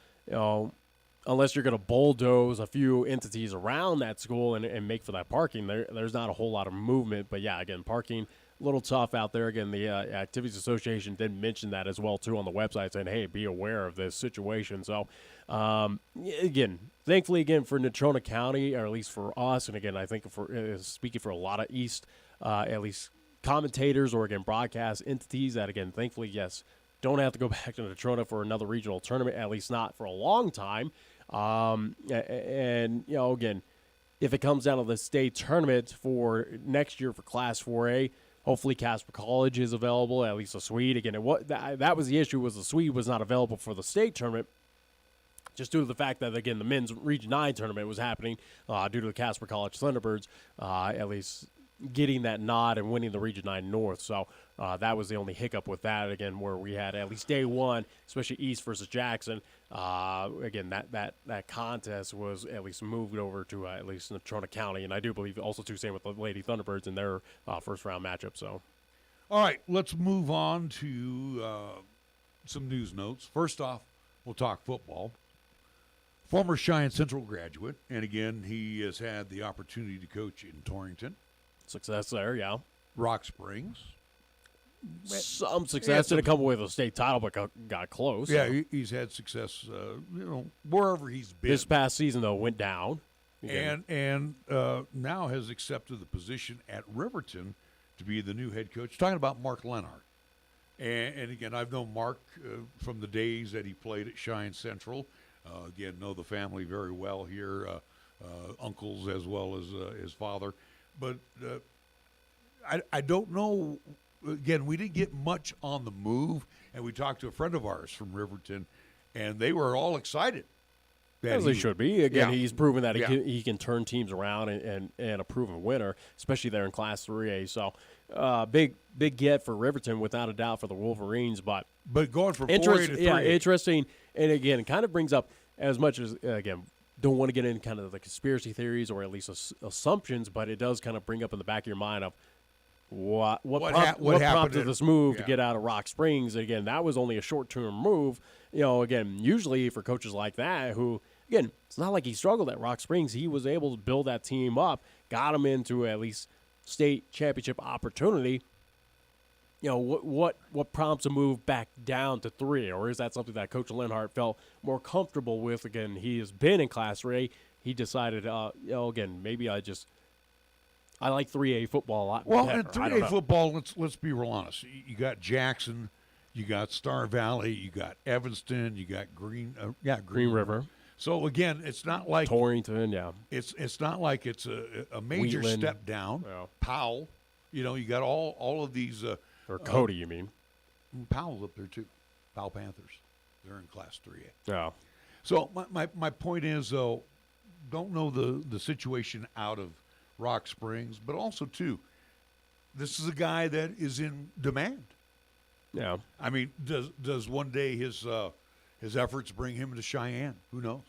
unless you're going to bulldoze a few entities around that school and make for that parking, there's not a whole lot of movement. But, yeah, again, parking a little tough out there. Again, the Activities Association did mention that as well, too, on the website, saying, hey, be aware of this situation. So, again, thankfully, again, for Natrona County, or at least for us, and, again, I think for speaking for a lot of East, at least commentators or, again, broadcast entities that, again, thankfully, yes, don't have to go back to Natrona for another regional tournament, at least not for a long time. And, again, if it comes down to the state tournament for next year for Class 4A, hopefully Casper College is available, at least a suite. Again, that was the issue, was the suite was not available for the state tournament, just due to the fact that, again, the men's Region 9 tournament was happening due to the Casper College Thunderbirds, at least getting that nod and winning the Region 9 North. So that was the only hiccup with that, again, where we had at least day one, especially East versus Jackson. Again, that contest was at least moved over to at least Natrona County, and I do believe also, too, same with the Lady Thunderbirds in their first-round matchup. So, all right, let's move on to some news notes. First off, we'll talk football. Former Cheyenne Central graduate, and again, he has had the opportunity to coach in Torrington. Success there, yeah. Rock Springs. Some success. Didn't come away with a state title, but got close. Yeah, he's had success, wherever he's been. This past season, though, went down. and now has accepted the position at Riverton to be the new head coach. Talking about Mark Lenhart. And again, I've known Mark from the days that he played at Cheyenne Central. Again, know the family very well here, uncles as well as his father. But I don't know. Again, we didn't get much on the move, and we talked to a friend of ours from Riverton, and they were all excited. As they should be. Again, Yeah. he's proven that Yeah. he can turn teams around and a proven winner, especially there in Class 3A. So, big get for Riverton, without a doubt, for the Wolverines. But going from 4A to 3A. Yeah, interesting. And again, it kind of brings up, as much as, again, don't want to get into kind of the conspiracy theories or at least assumptions, but it does kind of bring up in the back of your mind of what prompted this move to get out of Rock Springs. Again, that was only a short-term move. Again, usually for coaches like that who, again, it's not like he struggled at Rock Springs. He was able to build that team up, got him into at least state championship opportunity. What prompts a move back down to 3A? Or is that something that Coach Lenhart felt more comfortable with? Again, he has been in Class 3A. He decided, again, maybe I like 3A football a lot better. Well, in 3A football, let's be real honest. You got Jackson, you got Star Valley, you got Evanston, you got Green River. So again, it's not like Torrington. Yeah, it's not like it's a major Wheatland. step down. Yeah. Powell, you got all of these. Or Cody, you mean? Powell's up there too. Powell Panthers, they're in Class 3A. Yeah. So my point is, though, don't know the situation out of Rock Springs, but also too, this is a guy that is in demand. Yeah. I mean, does one day his efforts bring him to Cheyenne? Who knows?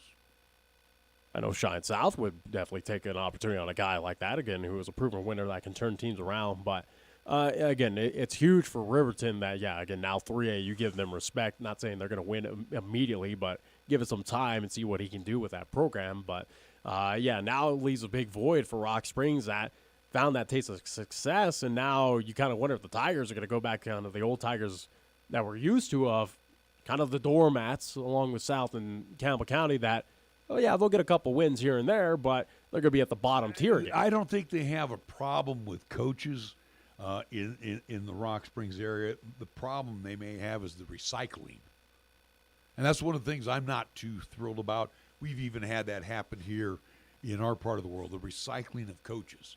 I know Cheyenne South would definitely take an opportunity on a guy like that, again, who is a proven winner that can turn teams around. But, again, it's huge for Riverton that, again, now 3A, you give them respect. Not saying they're going to win immediately, but give it some time and see what he can do with that program. But, now it leaves a big void for Rock Springs that found that taste of success, and now you kind of wonder if the Tigers are going to go back kind of the old Tigers that we're used to, of kind of the doormats along with South and Campbell County that, they'll get a couple wins here and there, but they're going to be at the bottom tier again. I don't think they have a problem with coaches in the Rock Springs area. The problem they may have is the recycling. And that's one of the things I'm not too thrilled about. We've even had that happen here in our part of the world, the recycling of coaches.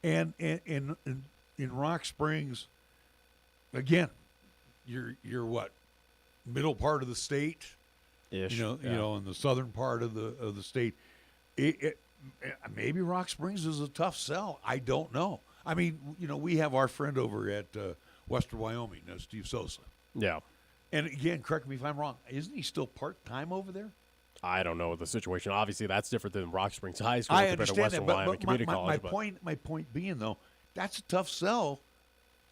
And in Rock Springs, again, you're what, middle part of the state, Ish, in the southern part of the state. Maybe Rock Springs is a tough sell. I don't know. I mean, we have our friend over at Western Wyoming, Steve Sosa. Yeah. And again, correct me if I'm wrong. Isn't he still part-time over there? I don't know the situation. Obviously, that's different than Rock Springs High School I compared to understand Western that, Wyoming but Community my College. my point being, though, that's a tough sell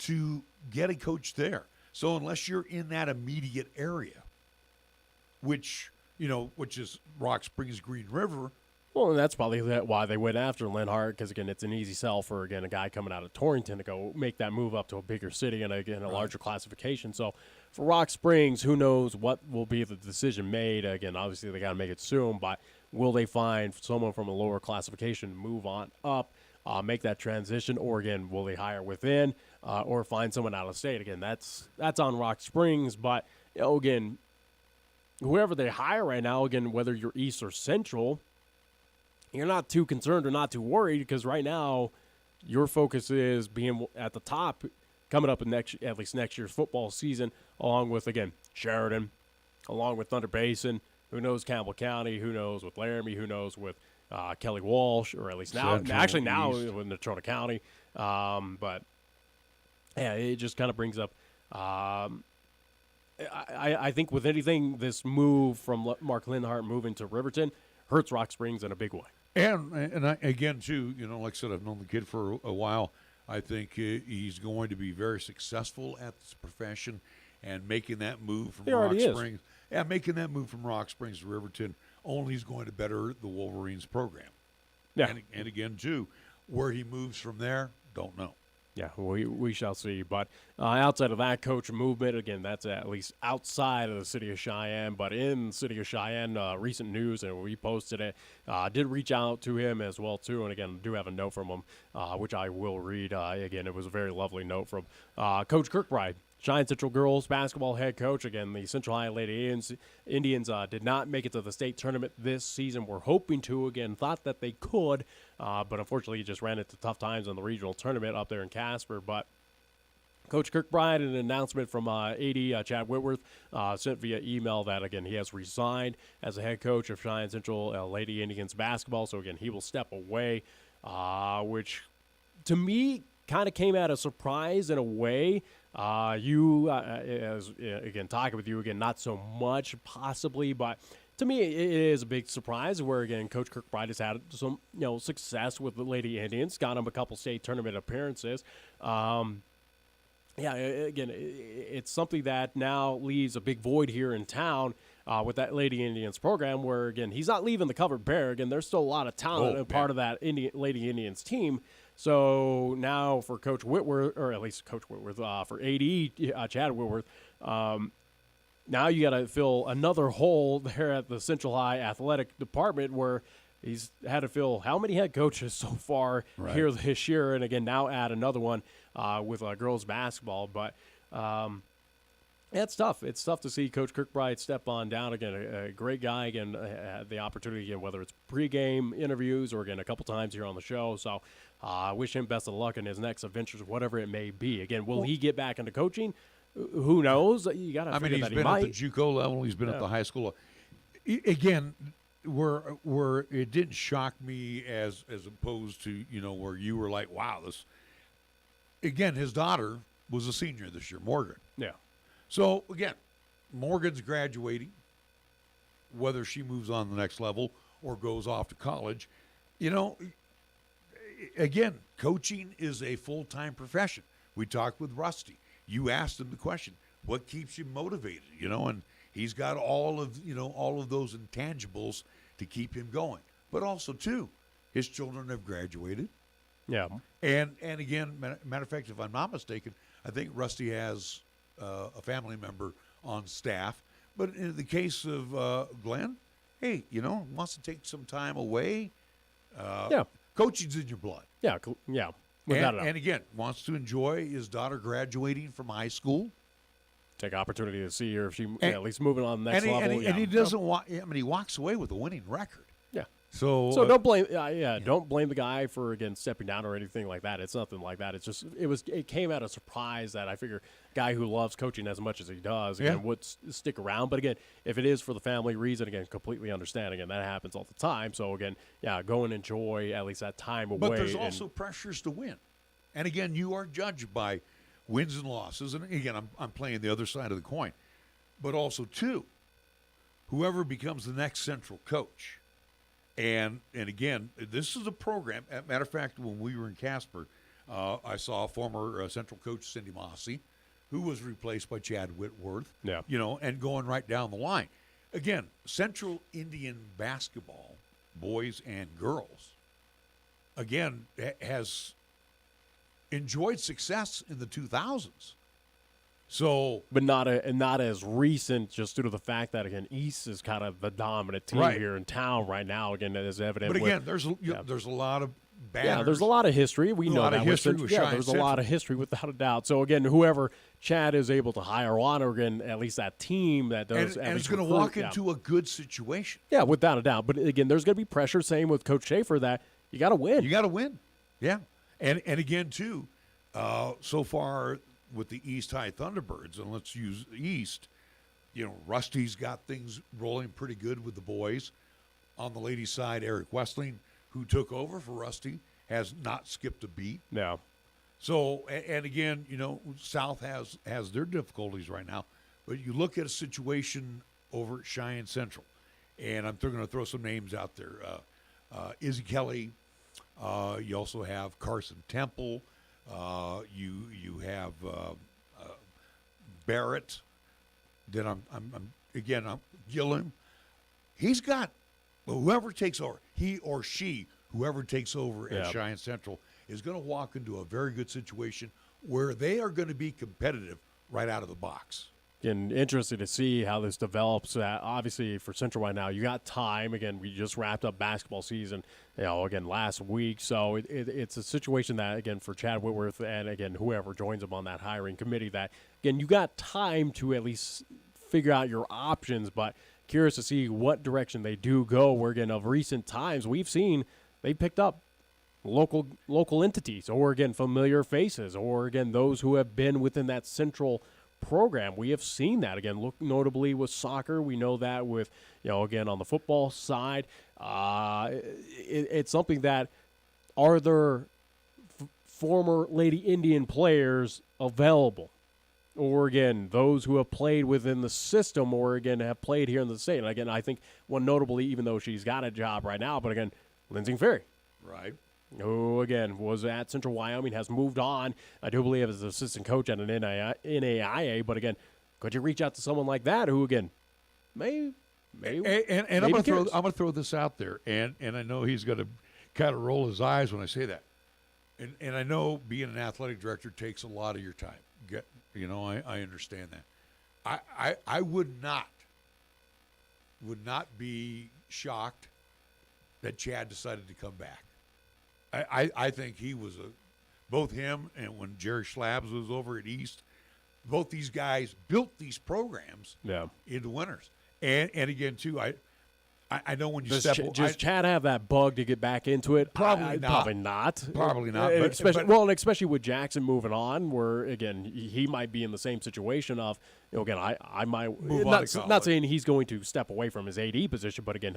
to get a coach there. So unless you're in that immediate area, which is Rock Springs, Green River. Well, and that's probably why they went after Lenhart, because, again, it's an easy sell for, again, a guy coming out of Torrington to go make that move up to a bigger city and, again, a larger classification. So for Rock Springs, who knows what will be the decision made. Again, obviously they got to make it soon, but will they find someone from a lower classification, move on up, make that transition, or, again, will they hire within or find someone out of state? Again, that's on Rock Springs, but, again, whoever they hire right now, again, whether you're East or Central, you're not too concerned or not too worried, because right now your focus is being at the top coming up in at least next year's football season, along with, again, Sheridan, along with Thunder Basin, who knows Campbell County, who knows with Laramie, who knows with Kelly Walsh, or at least now with Natrona County. But, yeah, it just kind of brings up I think with anything, this move from Mark Lenhart moving to Riverton hurts Rock Springs in a big way. And I, again, too, like I said, I've known the kid for a while. I think he's going to be very successful at this profession, and making that move from Rock Springs. Yeah, making that move from Rock Springs to Riverton only is going to better the Wolverines program. Yeah. And again, too, where he moves from there, don't know. Yeah, we shall see. But outside of that coach movement, again, that's at least outside of the city of Cheyenne. But in the city of Cheyenne, recent news, and we posted it, did reach out to him as well, too. And, again, do have a note from him, which I will read. Again, it was a very lovely note from Coach Kirkbride, Cheyenne Central girls basketball head coach. Again, the Central High Lady Indians did not make it to the state tournament this season. We're hoping to. Again, thought that they could, but unfortunately just ran into tough times in the regional tournament up there in Casper. But Coach Kirkbride, an announcement from AD Chad Whitworth, sent via email that, again, he has resigned as a head coach of Cheyenne Central Lady Indians basketball. So, again, he will step away, which to me kind of came at a surprise in a way. Again, talking with you again, not so much possibly, but to me it is a big surprise where, again, Coach Kirkbride has had some, success with the Lady Indians, got them a couple state tournament appearances. Again, it's something that now leaves a big void here in town with that Lady Indians program where, again, he's not leaving the covered bear. Again, there's still a lot of talent and part of that Lady Indians team. So now for Coach Whitworth, or at least Coach Whitworth, for AD Chad Whitworth, now you got to fill another hole there at the Central High Athletic Department where he's had to fill how many head coaches so far here this year, and again now add another one with girls basketball. But it's tough. It's tough to see Coach Kirkbride step on down. Again, a great guy. Again, had the opportunity, again, whether it's pregame interviews or, again, a couple times here on the show. So I wish him best of luck in his next adventures, whatever it may be. Again, will he get back into coaching? Who knows? You got to figure he's that been at the JUCO level. He's been at the high school. Again, where it didn't shock me as opposed to, where you were like, wow, this. Again, his daughter was a senior this year, Morgan. Yeah. So, again, Morgan's graduating, whether she moves on to the next level or goes off to college. Again, coaching is a full-time profession. We talked with Rusty. You asked him the question, what keeps you motivated, and he's got all of those intangibles to keep him going. But also, too, his children have graduated. Yeah. And again, matter of fact, if I'm not mistaken, I think Rusty has a family member on staff. But in the case of Glenn, hey, wants to take some time away. Coaching's in your blood. Yeah, yeah. And again, wants to enjoy his daughter graduating from high school. Take opportunity to see her if she at least moving on the next level. And he doesn't he walks away with a winning record. Yeah. So don't blame don't blame the guy for, again, stepping down or anything like that. It's nothing like that. It's just it came out of surprise that I figure a guy who loves coaching as much as he does again would stick around. But again, if it is for the family reason, again, completely understand. Again, that happens all the time. So again, go and enjoy at least that time away. But there's also pressures to win, and again, you are judged by wins and losses. And again, I'm playing the other side of the coin, but also too, whoever becomes the next Central coach. And again, this is a program. As a matter of fact, when we were in Casper, I saw former Central coach Cindy Mossy, who was replaced by Chad Whitworth. Yeah. And going right down the line. Again, Central Indian basketball, boys and girls, again, has enjoyed success in the 2000s. So, but not as recent, just due to the fact that, again, East is kind of the dominant team here in town right now. Again, as evident. But again, there's a lot of banners. Yeah, there's a lot of history. We know that. There's a lot of history without a doubt. So again, whoever Chad is able to hire on, or again, at least that team that does, and it's going to walk into a good situation. Yeah, without a doubt. But again, there's going to be pressure. Same with Coach Schaefer, that you got to win. You got to win. Yeah, and again too, so far with the East High Thunderbirds, and let's use East, Rusty's got things rolling pretty good with the boys. On the ladies' side, Eric Westling, who took over for Rusty, has not skipped a beat. No. So, and again, South has their difficulties right now, but you look at a situation over at Cheyenne Central, and I'm going to throw some names out there. Izzy Kelly, you also have Carson Temple, you have Barrett. Then I'm Gilliam. He's got whoever takes over, he or she, whoever takes over at Cheyenne Central, is going to walk into a very good situation where they are going to be competitive right out of the box. And interested to see how this develops. Obviously, for Central right now, you got time. Again, we just wrapped up basketball season, again, last week. So it's a situation that, again, for Chad Whitworth and, again, whoever joins him on that hiring committee, that, again, you got time to at least figure out your options. But curious to see what direction they do go. Where, again, of recent times, we've seen they picked up local entities or, again, familiar faces or, again, those who have been within that Central program. We have seen that, again, look notably with soccer. We know that with, again, on the football side. It's something that, are there former Lady Indian players available? Or, again, those who have played within the system or, again, have played here in the state. And, again, I think one notably, even though she's got a job right now, but, again, Lindsay Ferry. Right. Who, again, was at Central Wyoming, has moved on, I do believe, as an assistant coach at an NAIA. But, again, could you reach out to someone like that who, again, may and I'm going to throw this out there, and I know he's going to kind of roll his eyes when I say that. And I know being an athletic director takes a lot of your time. I understand that. I would not be shocked that Chad decided to come back. I think he was both him and when Jerry Schlabs was over at East, both these guys built these programs into winners. And again, too, I know when you does Chad have that bug to get back into it? Probably not. Probably not. Especially with Jackson moving on, where, again, he might be in the same situation of, again, I might not saying he's going to step away from his AD position, but, again,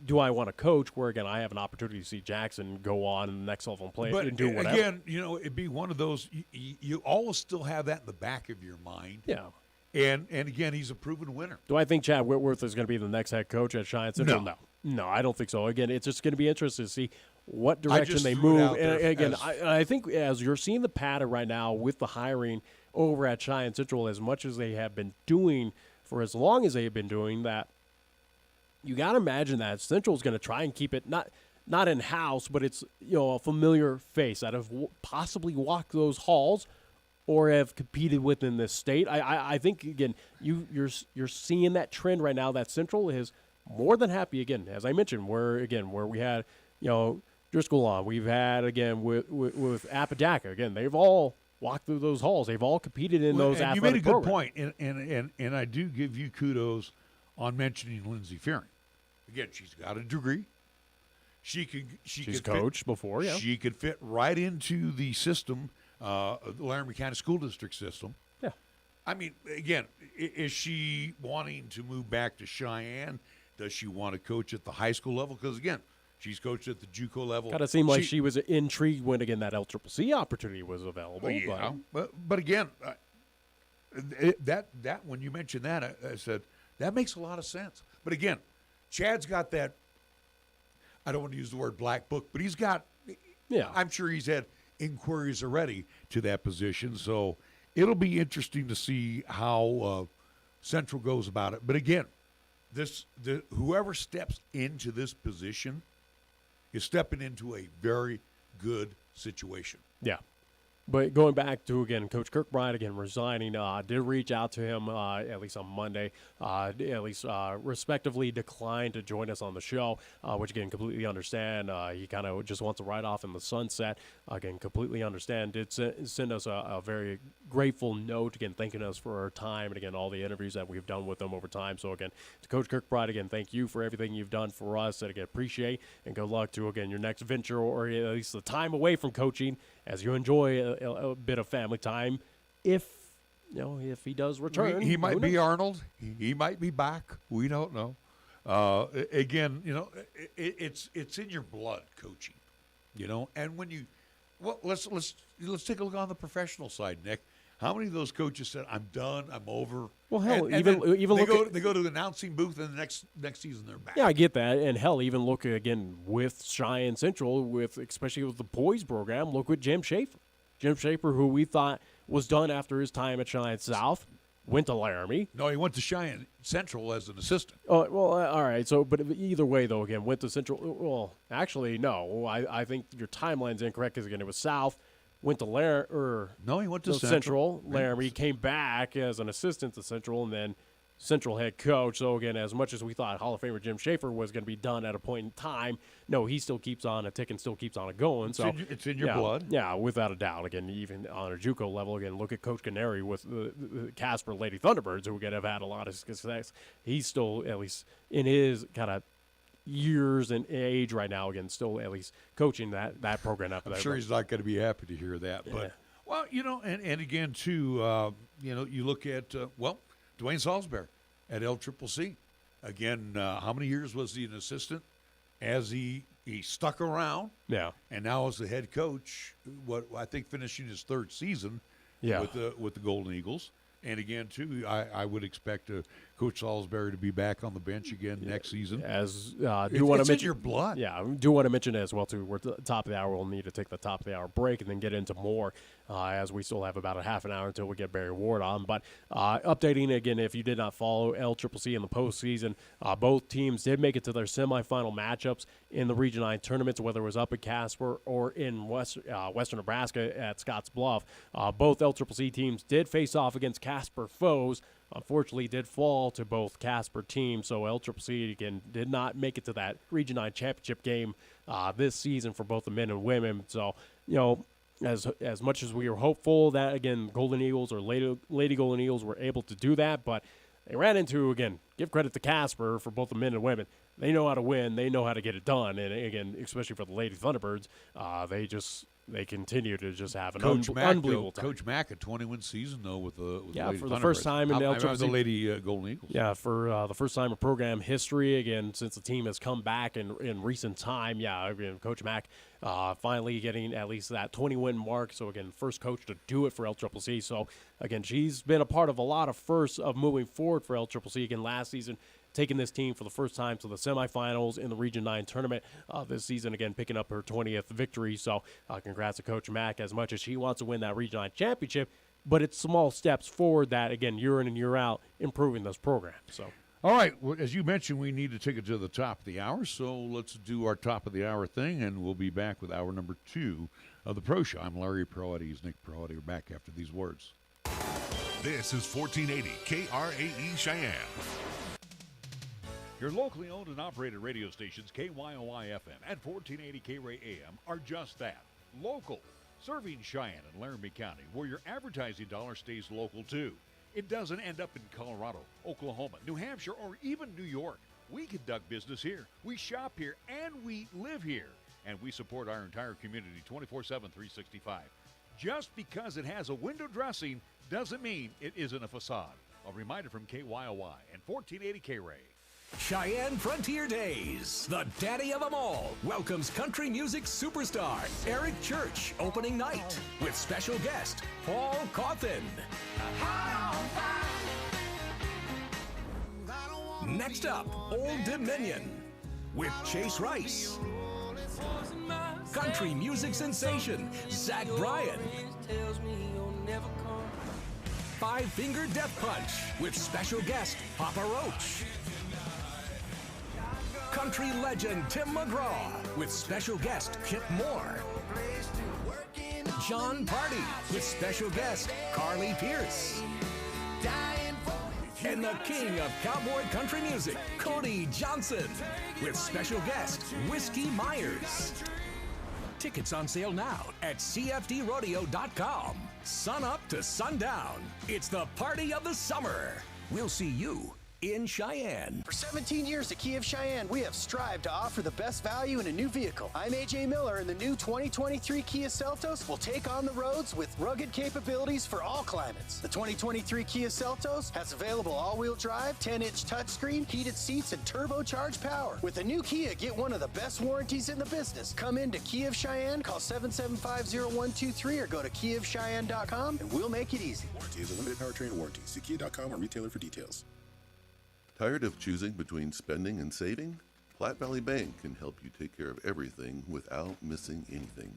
do I want to coach where, again, I have an opportunity to see Jackson go on in the next level and play and do whatever. Again, it'd be one of those, you always still have that in the back of your mind. Yeah. And again, he's a proven winner. Do I think Chad Whitworth is going to be the next head coach at Cheyenne Central? No, I don't think so. Again, it's just going to be interesting to see what direction they move. And again, I think as you're seeing the pattern right now with the hiring over at Cheyenne Central, as much as they have been doing for as long as they have been doing that, you got to imagine that Central is going to try and keep it not in house, but it's a familiar face that have possibly walked those halls or have competed within this state. I think, again, you're seeing that trend right now that Central is more than happy, again, as I mentioned, where we had, Driscoll on. We've had, again, with Appadacka. Again, they've all walked through those halls. They've all competed in those athletic programs. You made a good point, and I do give you kudos on mentioning Lindsay Fearing. Again, she's got a degree. She's coached before, yeah. She could fit right into the system, the Laramie County School District system. Yeah. I mean, again, is she wanting to move back to Cheyenne? Does she want to coach at the high school level? Because, again, she's coached at the JUCO level. Kind of seemed like she was intrigued when, again, that LCCC opportunity was available. Yeah, but again, that when you mentioned that, I said, that makes a lot of sense. But, again, Chad's got that, I don't want to use the word black book, but he's got, I'm sure he's had inquiries already to that position. So it'll be interesting to see how Central goes about it. But, again, whoever steps into this position is stepping into a very good situation. Yeah. But going back to, again, Coach Kirkbride, again, resigning, did reach out to him at least on Monday, at least respectively declined to join us on the show, which, again, completely understand. He kind of just wants to ride off in the sunset. Again, completely understand. Did send us a very grateful note, again, thanking us for our time and, again, all the interviews that we've done with him over time. So, again, to Coach Kirkbride, again, thank you for everything you've done for us, and, again, appreciate, and good luck to, again, your next venture or at least the time away from coaching as you enjoy a bit of family time. If he does return, he might be Arnold. He might be back. We don't know. Again, it's in your blood, coaching. And when you, let's take a look on the professional side, Nick. How many of those coaches said, "I'm done, I'm over"? Well, hell, and even they go to the announcing booth, and the next season they're back. Yeah, I get that, and hell, even look again with Cheyenne Central, especially with the boys program. Look with Jim Schaefer, who we thought was done after his time at Cheyenne South, went to Laramie. No, he went to Cheyenne Central as an assistant. Oh, well, all right. So, but either way, though, again, went to Central. Well, actually, no. I think your timeline's incorrect because, again, it was South, went to No, he went to Central. Laramie came back as an assistant to Central, and then Central head coach. So, again, as much as we thought Hall of Famer Jim Schaefer was going to be done at a point in time, no, he still keeps on a tick and still keeps on going. It's in your blood. Yeah, without a doubt. Again, even on a JUCO level, again, look at Coach Canary with the Casper Lady Thunderbirds, who have had a lot of success. He's still, at least in his kind of years and age right now, again, still at least coaching that program up. I'm sure he's not going to be happy to hear that. Yeah. But, well, and again, too, you look at, Dwayne Salisbury at LCCC. Again, how many years was he an assistant? As he stuck around. Yeah. And now as the head coach, what I think finishing his third season Yeah. with the Golden Eagles. And again, too, I would expect Coach Salisbury to be back on the bench again next season. As do want to mention your blood. Yeah, I do want to mention as well too. We're at the top of the hour. We'll need to take the top of the hour break and then get into more, as we still have about a half an hour until we get Barry Ward on. But updating again, if you did not follow LCCC in the postseason, both teams did make it to their semifinal matchups in the Region 9 tournaments, whether it was up at Casper or in Western Nebraska at Scotts Bluff. Both LCCC teams did face off against Casper foes. Unfortunately, did fall to both Casper teams, so LCCC again did not make it to that Region 9 championship game this season for both the men and women. So, as much as we were hopeful that, again, Golden Eagles or Lady Golden Eagles were able to do that, but they ran into, again, give credit to Casper for both the men and women. They know how to win. They know how to get it done. And, again, especially for the Lady Thunderbirds, they continue to just have an unbelievable time. Coach Mack, a 20-win season, though, with the Lady for the first time in the Lady Golden Eagles. Yeah, for the first time in program history, again, since the team has come back in recent time. Yeah, again, Coach Mack finally getting at least that 20-win mark. So, again, first coach to do it for LCCC. So, again, she's been a part of a lot of firsts of moving forward for LCCC. Again, last season, taking this team for the first time to the semifinals in the Region 9 tournament this season, again, picking up her 20th victory. So congrats to Coach Mack, as much as she wants to win that Region 9 championship, but it's small steps forward that, again, year in and year out, improving this program. So, all right, well, as you mentioned, we need to take it to the top of the hour, so let's do our top of the hour thing, and we'll be back with hour number 2 of the Pro Show. I'm Larry Proietti. He's Nick Proietti. We're back after these words. This is 1480 KRAE Cheyenne. Your locally owned and operated radio stations, KYOI FM and 1480 K-Ray AM, are just that, local, serving Cheyenne and Laramie County, where your advertising dollar stays local too. It doesn't end up in Colorado, Oklahoma, New Hampshire, or even New York. We conduct business here, we shop here, and we live here. And we support our entire community 24/7, 365. Just because it has a window dressing doesn't mean it isn't a facade. A reminder from KYOI and 1480 K-Ray. Cheyenne Frontier Days, the daddy of them all, welcomes country music superstar Eric Church opening night with special guest Paul Cauthen. Next up, Old Dominion with Chase Rice. Country music sensation Zach Bryan. Five Finger Death Punch with special guest Papa Roach. Country legend Tim McGraw with special guest Kip Moore. John Party with special guest Carly Pierce. And the king of cowboy country music, Cody Johnson, with special guest Whiskey Myers. Tickets on sale now at CFDrodeo.com. Sun up to sundown. It's the party of the summer. We'll see you in Cheyenne. For 17 years at Kia of Cheyenne, we have strived to offer the best value in a new vehicle. I'm AJ Miller, and the new 2023 Kia Seltos will take on the roads with rugged capabilities for all climates. The 2023 Kia Seltos has available all-wheel drive, 10-inch touchscreen, heated seats, and turbocharged power. With the new Kia, get one of the best warranties in the business. Come in to Kia of Cheyenne, call 775-0123, or go to KiaofCheyenne.com, and we'll make it easy. Warranty is a limited powertrain warranty. See Kia.com or retailer for details. Tired of choosing between spending and saving? Platte Valley Bank can help you take care of everything without missing anything.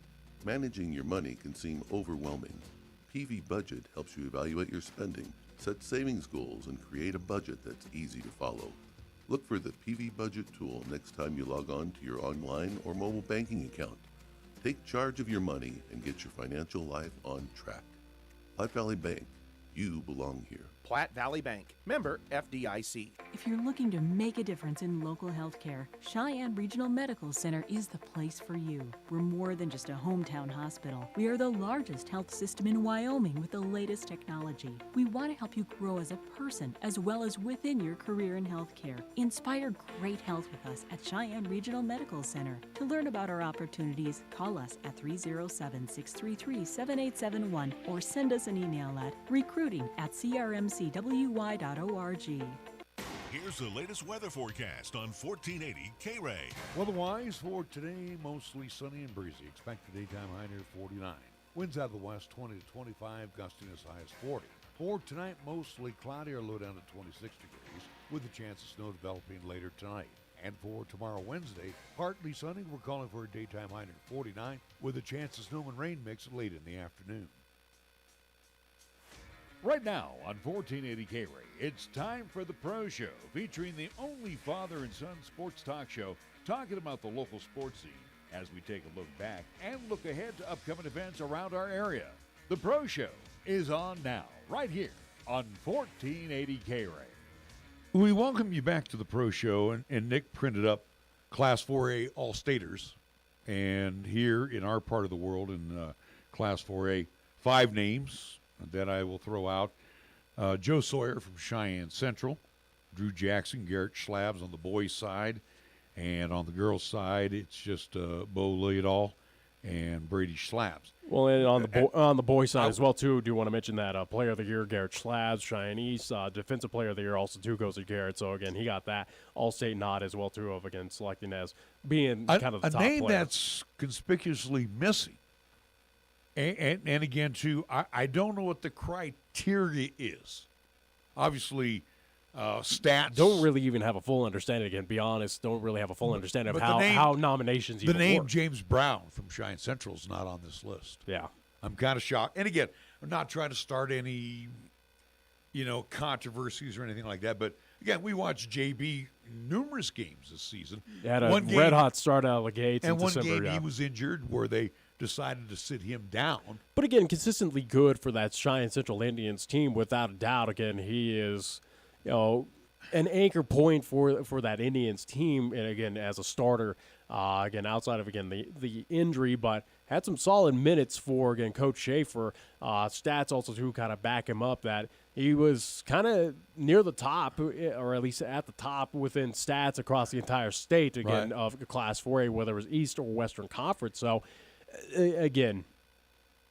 Managing your money can seem overwhelming. PV Budget helps you evaluate your spending, set savings goals, and create a budget that's easy to follow. Look for the PV Budget tool next time you log on to your online or mobile banking account. Take charge of your money and get your financial life on track. Platte Valley Bank, you belong here. Platte Valley Bank, member FDIC. If you're looking to make a difference in local health care, Cheyenne Regional Medical Center is the place for you. We're more than just a hometown hospital. We are the largest health system in Wyoming with the latest technology. We want to help you grow as a person as well as within your career in health care. Inspire great health with us at Cheyenne Regional Medical Center. To learn about our opportunities, call us at 307-633-7871 or send us an email at recruiting@crmcwy.org. Here's the latest weather forecast on 1480 K-Ray. Weather-wise for today, mostly sunny and breezy. Expect a daytime high near 49. Winds out of the west 20 to 25, gusting as high as 40. For tonight, mostly cloudy or low down to 26 degrees, with a chance of snow developing later tonight. And for tomorrow, Wednesday, partly sunny. We're calling for a daytime high near 49, with a chance of snow and rain mix late in the afternoon. Right now on 1480 K-Ray, it's time for the Pro Show, featuring the only father and son sports talk show talking about the local sports scene as we take a look back and look ahead to upcoming events around our area. The Pro Show is on now, right here on 1480 K-Ray. We welcome you back to the Pro Show, and Nick printed up Class 4A All-Staters. And here in our part of the world, in Class 4A, 5 names that I will throw out. Joe Sawyer from Cheyenne Central, Drew Jackson, Garrett Schlabs on the boys' side, and on the girls' side, it's just Bo Liadall and Brady Schlabs. Well, and on the boys' side as well, too, do you want to mention that Player of the Year, Garrett Schlabs, Cheyenne East, Defensive Player of the Year also, too, goes to Garrett. So, again, he got that All-State nod as well, too, of, again, selecting as being kind of the top player. A name that's conspicuously missing. And again, too, I don't know what the criteria is. Obviously, stats. Don't really even have a full understanding, again, be honest. Don't really have a full understanding of how nominations even work. The name James Brown from Cheyenne Central is not on this list. Yeah. I'm kind of shocked. And again, I'm not trying to start any, controversies or anything like that. But, again, we watched JB numerous games this season. He had a red-hot start out of the gates in December. And one game he was injured where they decided to sit him down. But again, consistently good for that Cheyenne Central Indians team, without a doubt. Again, he is, an anchor point for that Indians team, and again, as a starter, again, outside of, again, the injury, but had some solid minutes for, again, Coach Schaefer. Stats also, too, kind of back him up that he was kind of near the top, or at least at the top within stats across the entire state, again, of Class 4A, whether it was East or Western Conference. So, again,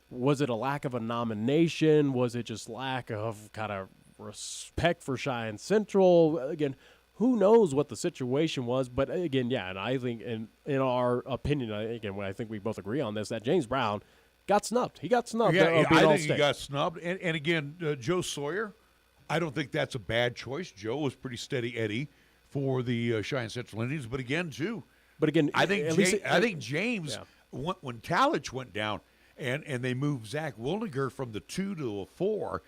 was it a lack of a nomination? Was it just lack of kind of respect for Cheyenne Central? Again, who knows what the situation was? But again, yeah, and I think in our opinion, again, I think we both agree on this, that James Brown got snubbed. He got snubbed. Yeah, I think he got snubbed. And again, Joe Sawyer, I don't think that's a bad choice. Joe was pretty steady Eddie for the Cheyenne Central Indians. But again, I think James. Yeah. When Talich went down and they moved Zach Wildiger from the 2 to a 4,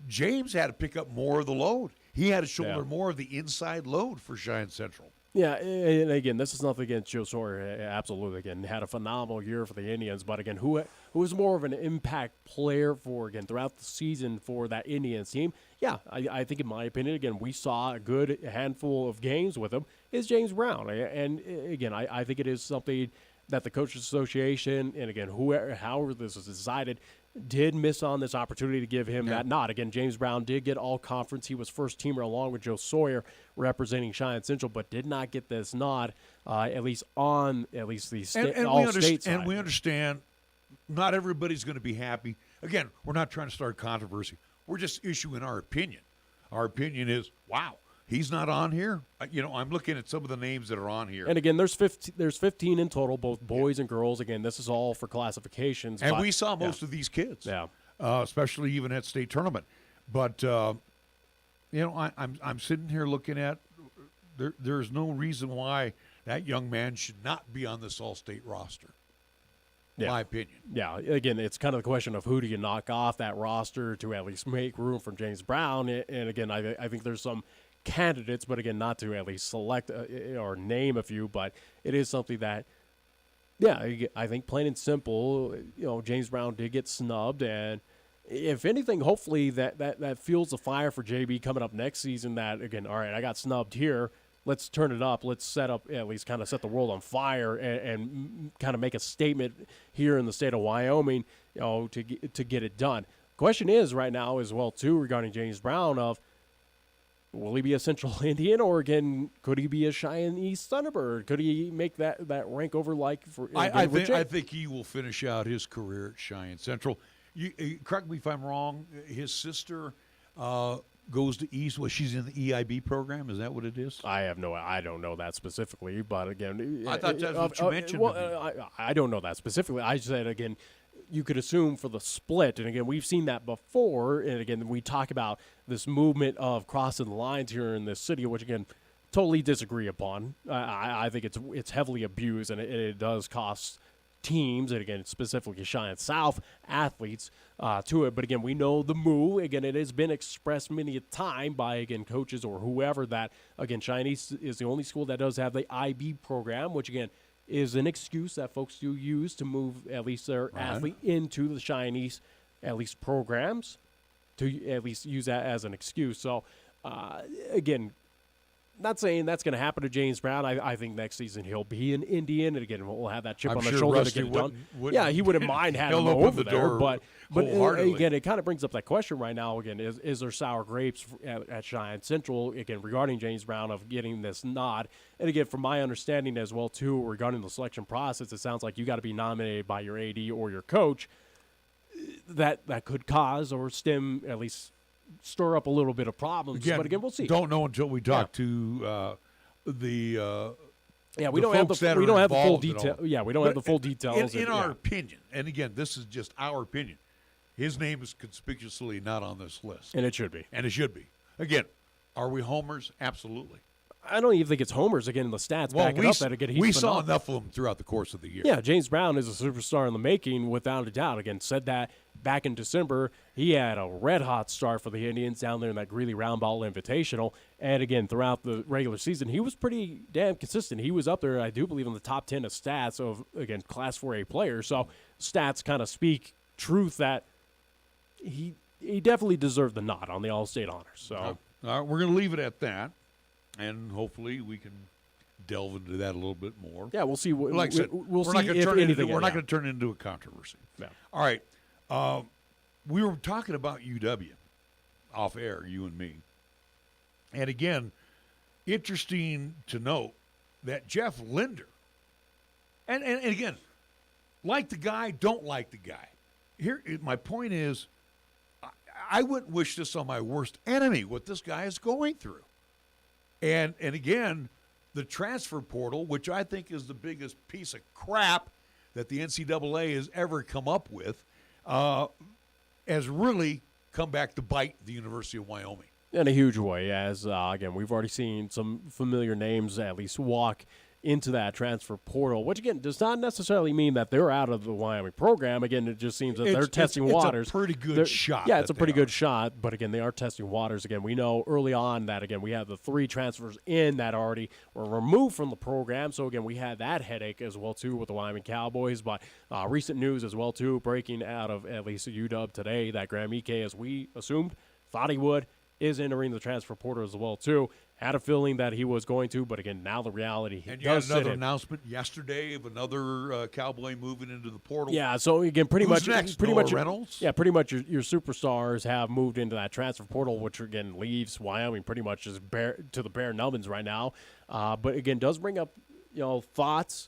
James had to pick up more of the load. He had to shoulder more of the inside load for Cheyenne Central. Yeah, and again, this is nothing against Joe Sawyer. Absolutely, again, had a phenomenal year for the Indians. But again, who was more of an impact player for, again, throughout the season for that Indians team? Yeah, I think in my opinion, again, we saw a good handful of games with him, is James Brown. And again, I think it is something that the Coaches Association, and again, however this was decided, did miss on this opportunity to give him that nod. Again, James Brown did get all-conference. He was first teamer along with Joe Sawyer representing Cheyenne Central, but did not get this nod, at least the all-state side. And we understand not everybody's going to be happy. Again, we're not trying to start controversy. We're just issuing our opinion. Our opinion is, wow, he's not on here. I'm looking at some of the names that are on here. And again, there's 15 in total, both boys and girls. Again, this is all for classifications. And we saw most of these kids, especially even at state tournament. But I'm sitting here looking at there's no reason why that young man should not be on this all-state roster. my opinion. Yeah, again, it's kind of the question of who do you knock off that roster to at least make room for James Brown. And again, I think there's some candidates, but again, not to at least select or name a few, but it is something that, yeah, I think plain and simple, James Brown did get snubbed. And if anything, hopefully that fuels the fire for JB coming up next season that, again, all right, I got snubbed here. Let's turn it up. Let's set the world on fire and kind of make a statement here in the state of Wyoming, to get it done. Question is right now as well too regarding James Brown of, will he be a Central Indian, or again could he be a Cheyenne East Thunderbird? Could he make that rank over like for? I think he will finish out his career at Cheyenne Central. Correct me if I'm wrong. His sister goes to East. Well, she's in the EIB program. Is that what it is? I don't know that specifically, but again, I thought that's what you mentioned. I don't know that specifically. I said again, you could assume for the split, and again, we've seen that before. And again, we talk about this movement of crossing the lines here in this city, which again, totally disagree upon. I think it's heavily abused, and it does cost teams, and again, specifically Cheyenne South athletes to it. But again, we know the move. Again, it has been expressed many a time by, again, coaches or whoever that, again, Cheyenne East is the only school that does have the IB program, which, again, is an excuse that folks do use to move at least their athlete into the Cheyenne East, at least programs, to at least use that as an excuse. So, again, not saying that's going to happen to James Brown. I think next season he'll be an Indian, and again, we'll have that chip on the shoulder to get it done. Yeah, he wouldn't mind having him over there, but again, it kind of brings up that question right now. Again, is there sour grapes at Cheyenne Central? Again, regarding James Brown of getting this nod, and again, from my understanding as well too, regarding the selection process, it sounds like you got to be nominated by your AD or your coach. That could cause or stir up a little bit of problems. Again, but again, we'll see. Don't know until we talk to the we don't have the full detail. Yeah, we don't have the full details. In our opinion, and again, this is just our opinion, his name is conspicuously not on this list. And it should be. Again, are we homers? Absolutely. I don't even think it's homers. Again, the stats back it up that again, we saw enough of them throughout the course of the year. Yeah, James Brown is a superstar in the making, without a doubt. Again, said that back in December. He had a red-hot start for the Indians down there in that Greeley Round Ball Invitational. And again, throughout the regular season, he was pretty damn consistent. He was up there, I do believe, in the top 10 of stats of, again, Class 4A players. So stats kind of speak truth that he definitely deserved the nod on the All-State honors. So all right, we're going to leave it at that. And hopefully we can delve into that a little bit more. Yeah, we'll see. Like I said, we'll see if anything. We're not going to turn it into a controversy. Yeah. All right. We were talking about UW off air, you and me. And again, interesting to note that Jeff Linder, and again, like the guy, don't like the guy. Here, my point is, I wouldn't wish this on my worst enemy, what this guy is going through. And again, the transfer portal, which I think is the biggest piece of crap that the NCAA has ever come up with, has really come back to bite the University of Wyoming. In a huge way, as, again, we've already seen some familiar names at least walk into that transfer portal, which, again, does not necessarily mean that they're out of the Wyoming program. Again, it just seems that they're testing waters. It's a pretty good shot. Yeah, it's a pretty good shot, but, again, they are testing waters. Again, we know early on that, again, we have the 3 transfers in that already were removed from the program. So, again, we had that headache as well, too, with the Wyoming Cowboys. But recent news as well, too, breaking out of at least UW today that Graham Ike, as we assumed, thought he would, is entering the transfer portal as well, too. Had a feeling that he was going to, but again, now the reality. And you had another announcement yesterday of another Cowboy moving into the portal. Yeah, so again, pretty Who's much, next? pretty Noah much, Reynolds. Yeah, pretty much your superstars have moved into that transfer portal, which again leaves Wyoming pretty much just to the bare nubbins right now. But again, does bring up thoughts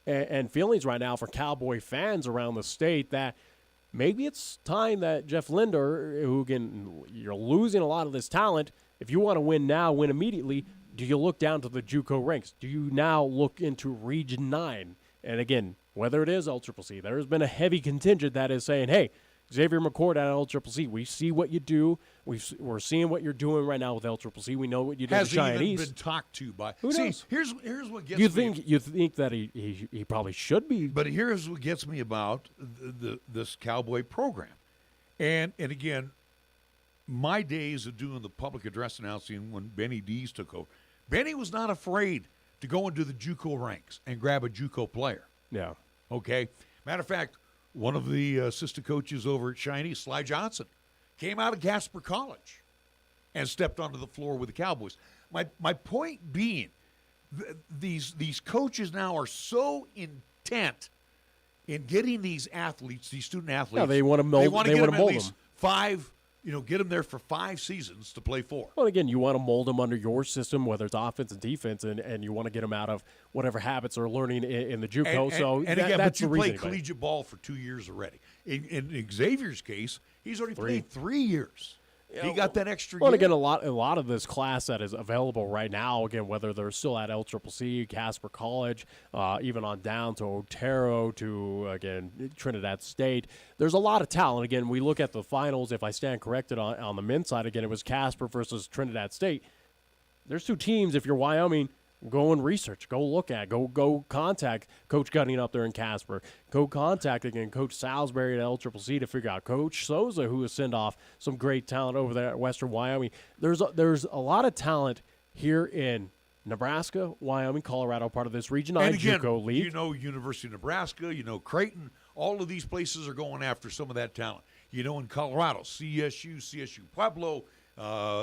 and feelings right now for Cowboy fans around the state that maybe it's time that Jeff Linder, who again you're losing a lot of this talent. If you want to win now, win immediately, do you look down to the JUCO ranks? Do you now look into Region 9? And again, whether it is LCCC, there has been a heavy contingent that is saying, hey, Xavier McCord at LCCC. We see what you do. We're seeing what you're doing right now with LCCC. We know what you did with Cheyenne Hasn't even East. been talked to by. Who See, knows? here's what gets You me. think that he probably should be. But here's what gets me about this Cowboy program. And again, my days of doing the public address announcing when Benny Dees took over, Benny was not afraid to go into the JUCO ranks and grab a JUCO player. Yeah. Okay? Matter of fact, one of the assistant coaches over at Cheyenne, Sly Johnson, came out of Gasper College and stepped onto the floor with the Cowboys. My point being, these coaches now are so intent in getting these athletes, these student athletes. Yeah, they want to mold. They want to get them at mold least them. 5. Get them there for 5 seasons to play for. Well, again, you want to mold them under your system, whether it's offense and defense, and you want to get them out of whatever habits they're learning in the JUCO. But you played played collegiate ball for 2 years already. In Xavier's case, he's already played 3 years. He got that extra Well, year. again, a lot of this class that is available right now, again, whether they're still at LCCC, Casper College, even on down to Otero, to, again, Trinidad State, there's a lot of talent. Again, we look at the finals, if I stand corrected on the men's side, again, it was Casper versus Trinidad State. There's 2 teams, if you're Wyoming, go and research. Go look at. Go contact Coach Gunning up there in Casper. Go contact again Coach Salisbury at LCCC to figure out Coach Souza, who has sent off some great talent over there at Western Wyoming. There's a lot of talent here in Nebraska, Wyoming, Colorado, part of this Region 9 and again, JUCO league. University of Nebraska, Creighton, all of these places are going after some of that talent. In Colorado, CSU Pueblo,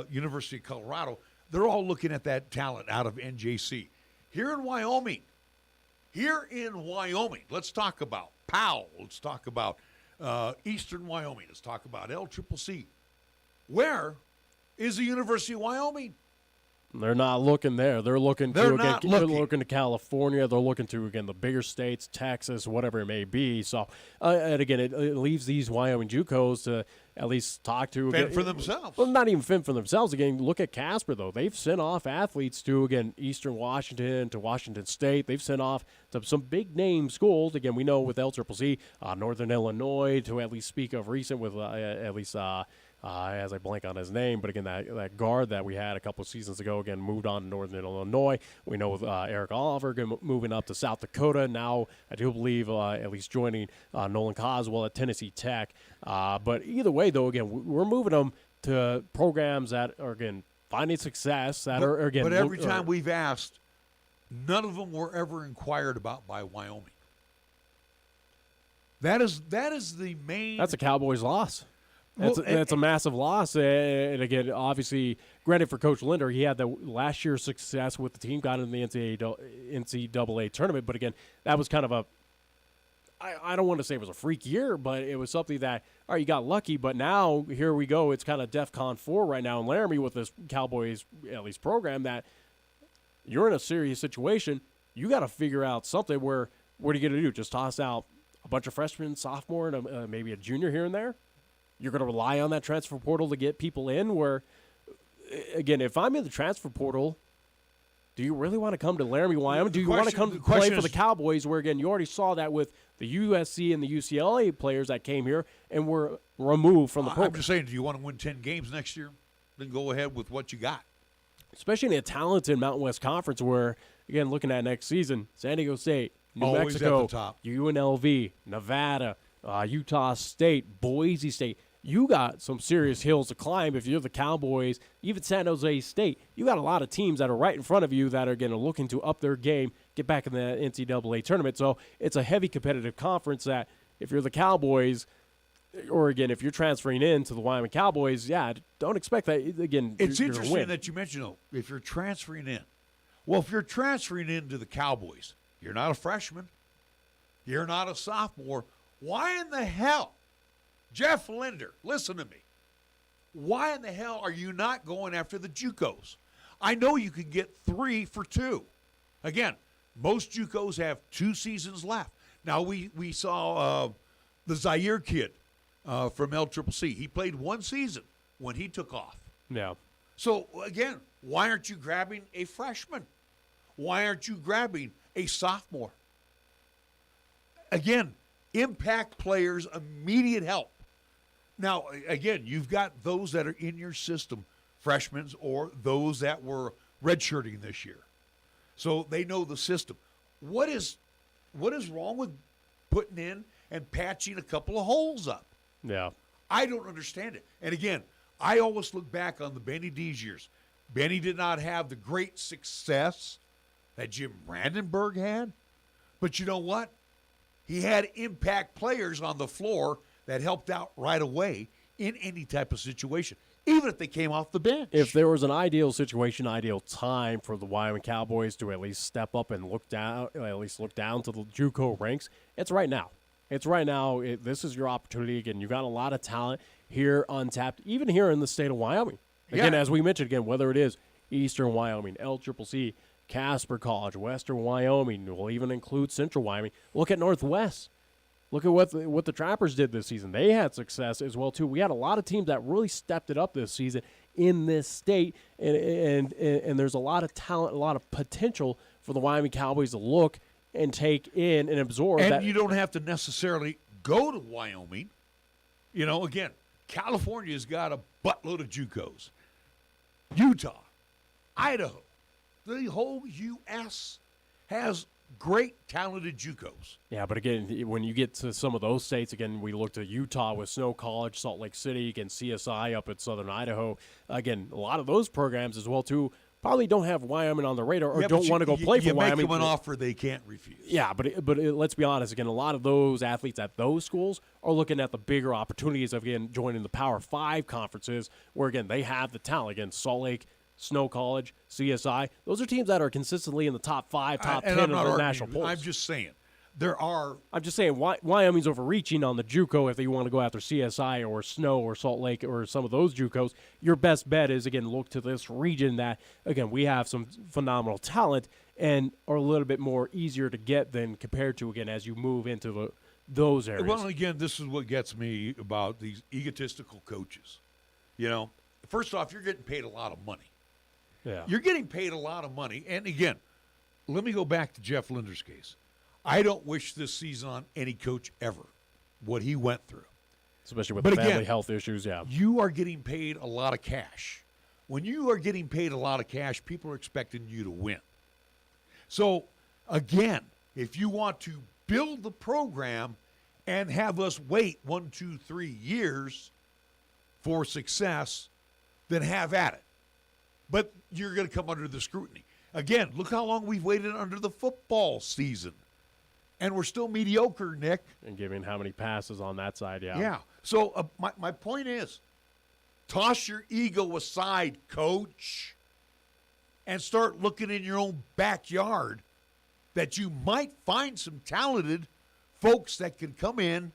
University of Colorado, they're all looking at that talent out of NJC. Here in Wyoming, let's talk about Powell. Let's talk about Eastern Wyoming. Let's talk about LCCC. Where is the University of Wyoming? They're not looking there. They're looking They're to not they're looking. looking to California. They're looking to, again, the bigger states, Texas, whatever it may be. So, and again, it leaves these Wyoming JUCOs to at least talk to. Fend for themselves. Well, not even fend for themselves. Again, look at Casper, though. They've sent off athletes to, again, Eastern Washington, to Washington State. They've sent off to some big-name schools. Again, we know with LCCC, Northern Illinois, to at least speak of recent with at least as I blank on his name, but again, that guard that we had a couple of seasons ago, again, moved on to Northern Illinois. We know with Eric Oliver moving up to South Dakota. Now, I do believe at least joining Nolan Coswell at Tennessee Tech. But either way, though, again, we're moving them to programs that are, again, finding success. But every time we've asked, none of them were ever inquired about by Wyoming. That is the main. That's a Cowboys loss. That's a massive loss. And again, obviously, granted for Coach Linder, he had the last year's success with the team, got in the NCAA tournament. But again, that was kind of I don't want to say it was a freak year, but it was something that, all right, you got lucky. But now, here we go. It's kind of DEFCON 4 right now in Laramie with this Cowboys, at least, program that you're in a serious situation. You got to figure out something where, what are you going to do? Just toss out a bunch of freshmen, sophomore, and maybe a junior here and there? You're going to rely on that transfer portal to get people in where, again, if I'm in the transfer portal, do you really want to come to Laramie, Wyoming? Do you want to come to play for the Cowboys where, again, you already saw that with the USC and the UCLA players that came here and were removed from the program? I'm just saying, do you want to win 10 games next year? Then go ahead with what you got. Especially in a talented Mountain West Conference where, again, looking at next season, San Diego State, New Always Mexico, at the top. UNLV, Nevada, Utah State, Boise State. You got some serious hills to climb if you're the Cowboys, even San Jose State. You got a lot of teams that are right in front of you that are going to looking to up their game, get back in the NCAA tournament. So it's a heavy competitive conference that if you're the Cowboys, or again, if you're transferring in to the Wyoming Cowboys, don't expect that, again, It's you're interesting win. that you mentioned, though, if you're transferring in. Well, if you're transferring into the Cowboys, you're not a freshman. You're not a sophomore. Why in the hell? Jeff Linder, listen to me. Why in the hell are you not going after the JUCOs? I know you can get 3 for 2. Again, most JUCOs have 2 seasons left. Now, we saw the Zaire kid from LCCC. He played 1 season when he took off. Yeah. So, again, why aren't you grabbing a freshman? Why aren't you grabbing a sophomore? Again, impact players, immediate help. Now, again, you've got those that are in your system, freshmen or those that were redshirting this year. So they know the system. What is wrong with putting in and patching a couple of holes up? Yeah. I don't understand it. And again, I always look back on the Benny D's years. Benny did not have the great success that Jim Brandenburg had. But you know what? He had impact players on the floor that helped out right away in any type of situation, even if they came off the bench. If there was an ideal situation, ideal time for the Wyoming Cowboys to at least step up and look down to the JUCO ranks, it's right now. It's right now. This is your opportunity. Again, you've got a lot of talent here untapped, even here in the state of Wyoming. Again, as we mentioned, whether it is Eastern Wyoming, LCCC, Casper College, Western Wyoming, we'll even include Central Wyoming. Look at Northwest. Look at what the Trappers did this season. They had success as well, too. We had a lot of teams that really stepped it up this season in this state, and there's a lot of talent, a lot of potential for the Wyoming Cowboys to look and take in and absorb. And you don't have to necessarily go to Wyoming. Again, California's got a buttload of JUCOs. Utah, Idaho, the whole U.S. has great, talented JUCOs. Yeah, but again, when you get to some of those states, again, we looked at Utah with Snow College, Salt Lake City, again, CSI up at Southern Idaho. Again, a lot of those programs as well, too, probably don't have Wyoming on the radar or don't want to go play for Wyoming. You make them an offer they can't refuse. Yeah, but let's be honest. Again, a lot of those athletes at those schools are looking at the bigger opportunities of, again, joining the Power 5 conferences where, again, they have the talent. Again, Salt Lake, Snow College, CSI. Those are teams that are consistently in the top 5, top 10 of the national polls. I'm just saying. Wyoming's overreaching on the JUCO if they want to go after CSI or Snow or Salt Lake or some of those JUCOs. Your best bet is, again, look to this region that, again, we have some phenomenal talent and are a little bit more easier to get than compared to, again, as you move into those areas. Well, again, this is what gets me about these egotistical coaches. First off, you're getting paid a lot of money. Yeah. You're getting paid a lot of money. And, again, let me go back to Jeff Linder's case. I don't wish this season on any coach ever, what he went through. Especially with family health issues, yeah. You are getting paid a lot of cash. When you are getting paid a lot of cash, people are expecting you to win. So, again, if you want to build the program and have us wait 1, 2, 3 years for success, then have at it. But you're going to come under the scrutiny. Again, look how long we've waited under the football season. And we're still mediocre, Nick. And giving how many passes on that side, yeah. Yeah. So my point is, toss your ego aside, coach, and start looking in your own backyard that you might find some talented folks that can come in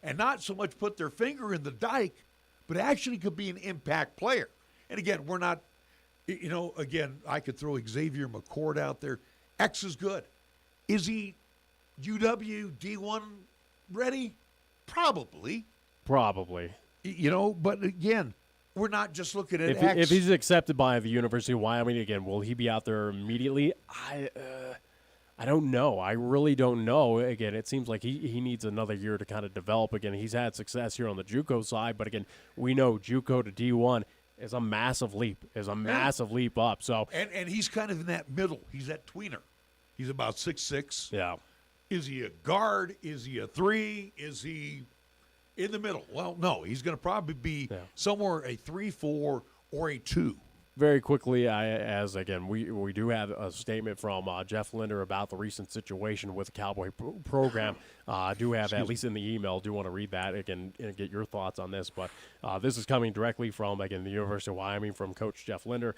and not so much put their finger in the dike, but actually could be an impact player. And again, we're not, I could throw Xavier McCord out there. X is good. Is he UW D1 ready? Probably. But again, we're not just looking at X. If he's accepted by the University of Wyoming, again, will he be out there immediately? I don't know. I really don't know. Again, it seems like he needs another year to kind of develop. Again, he's had success here on the JUCO side, but again, we know JUCO to D1 is a massive leap, up. So and he's kind of in that middle. He's that tweener. He's about 6'6". Yeah. Is he a guard? Is he a 3? Is he in the middle? Well, no. He's going to probably be somewhere a 3-4 or a 2. Very quickly, we do have a statement from Jeff Linder about the recent situation with the Cowboy program. Do have, at least in the email, do want to read that again and get your thoughts on this. But this is coming directly from, again, the University of Wyoming from Coach Jeff Linder.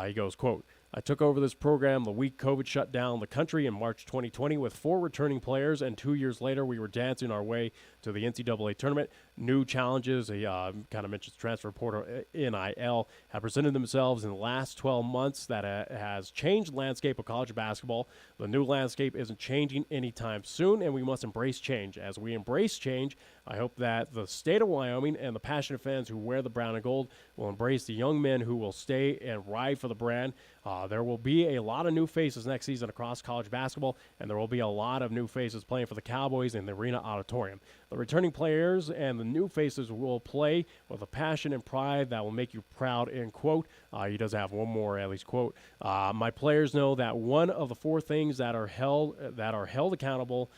He goes, quote, "I took over this program the week COVID shut down the country in March 2020 with 4 returning players, and 2 years later we were dancing our way to the NCAA tournament. New challenges," he kind of mentions transfer portal, NIL, have presented themselves in the last 12 months that has changed the landscape of college basketball. The new landscape isn't changing anytime soon, and we must embrace change. As we embrace change, I hope that the state of Wyoming and the passionate fans who wear the brown and gold will embrace the young men who will stay and ride for the brand. There will be a lot of new faces next season across college basketball, and there will be a lot of new faces playing for the Cowboys in the Arena Auditorium. The returning players and the new faces will play with a passion and pride that will make you proud, end quote. He does have one more, at least, quote. My players know that one of the 4 things that are held accountable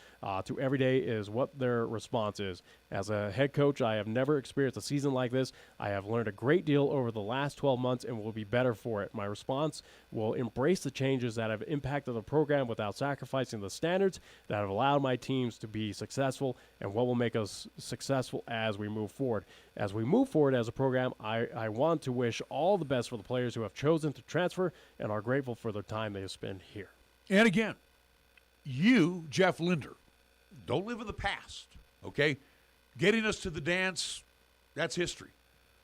to every day is what their response is. As a head coach, I have never experienced a season like this. I have learned a great deal over the last 12 months and will be better for it. My response will embrace the changes that have impacted the program without sacrificing the standards that have allowed my teams to be successful and what will make us successful as we move forward. As we move forward as a program, I want to wish all the best for the players who have chosen to transfer and are grateful for their time they have spent here. And again, you, Jeff Linder, don't live in the past, okay? Getting us to the dance, that's history.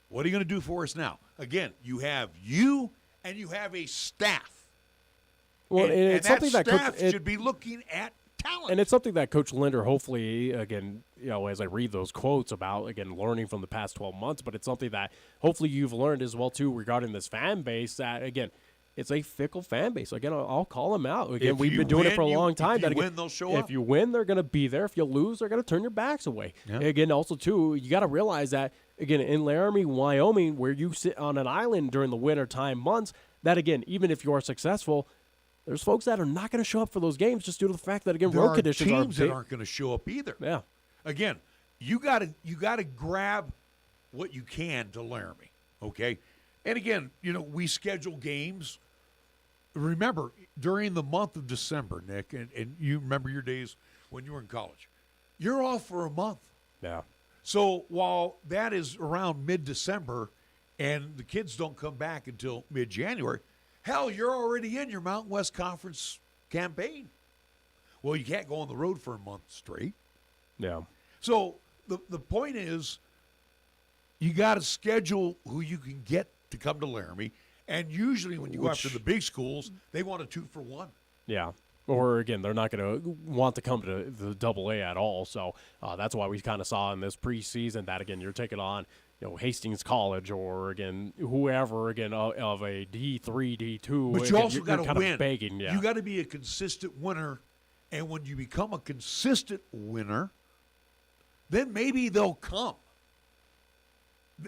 What are you going to do for us now? Again, you have you and you have a staff. Well, and it's that something that staff should be looking at talent. And it's something that Coach Linder, hopefully, again, as I read those quotes about, again, learning from the past 12 months, but it's something that hopefully you've learned as well, too, regarding this fan base that, again, it's a fickle fan base. Again, I'll call them out. Again, we've been doing it for a long time. If you win, they'll show up. If you win, they're going to be there. If you lose, they're going to turn your backs away. Yeah. Again, also, too, you got to realize that, again, in Laramie, Wyoming, where you sit on an island during the wintertime months, that, again, even if you are successful, there's folks that are not going to show up for those games just due to the fact that, again, road conditions teams that aren't going to show up either. Yeah. Again, you got to grab what you can to Laramie, okay? And again, we schedule games. Remember, during the month of December, Nick, and you remember your days when you were in college, you're off for a month. Yeah. So while that is around mid-December and the kids don't come back until mid-January, hell, you're already in your Mountain West Conference campaign. Well, you can't go on the road for a month straight. Yeah. So the point is you got to schedule who you can get to come to Laramie. And usually when you go after the big schools, they want a 2-for-1. Yeah. Or, again, they're not going to want to come to the Double-A at all. So that's why we kind of saw in this preseason that, again, you're taking on, Hastings College or, again, whoever, again, of a D3, D2. But you also got to win. Begging, yeah. You got to be a consistent winner. And when you become a consistent winner, then maybe they'll come.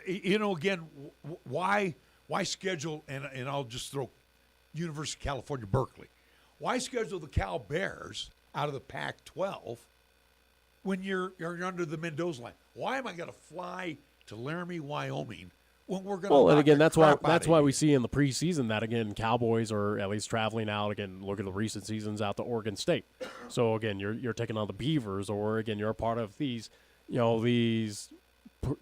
Again, why schedule, and I'll just throw University of California, Berkeley. Why schedule the Cal Bears out of the Pac-12 when you're under the Mendoza line? Why am I going to fly to Laramie, Wyoming when we're going to? Well, and again, that's why we see in the preseason that, again, Cowboys are at least traveling out. Again, look at the recent seasons out to Oregon State. So again, you're taking on the Beavers, or again, you're a part of these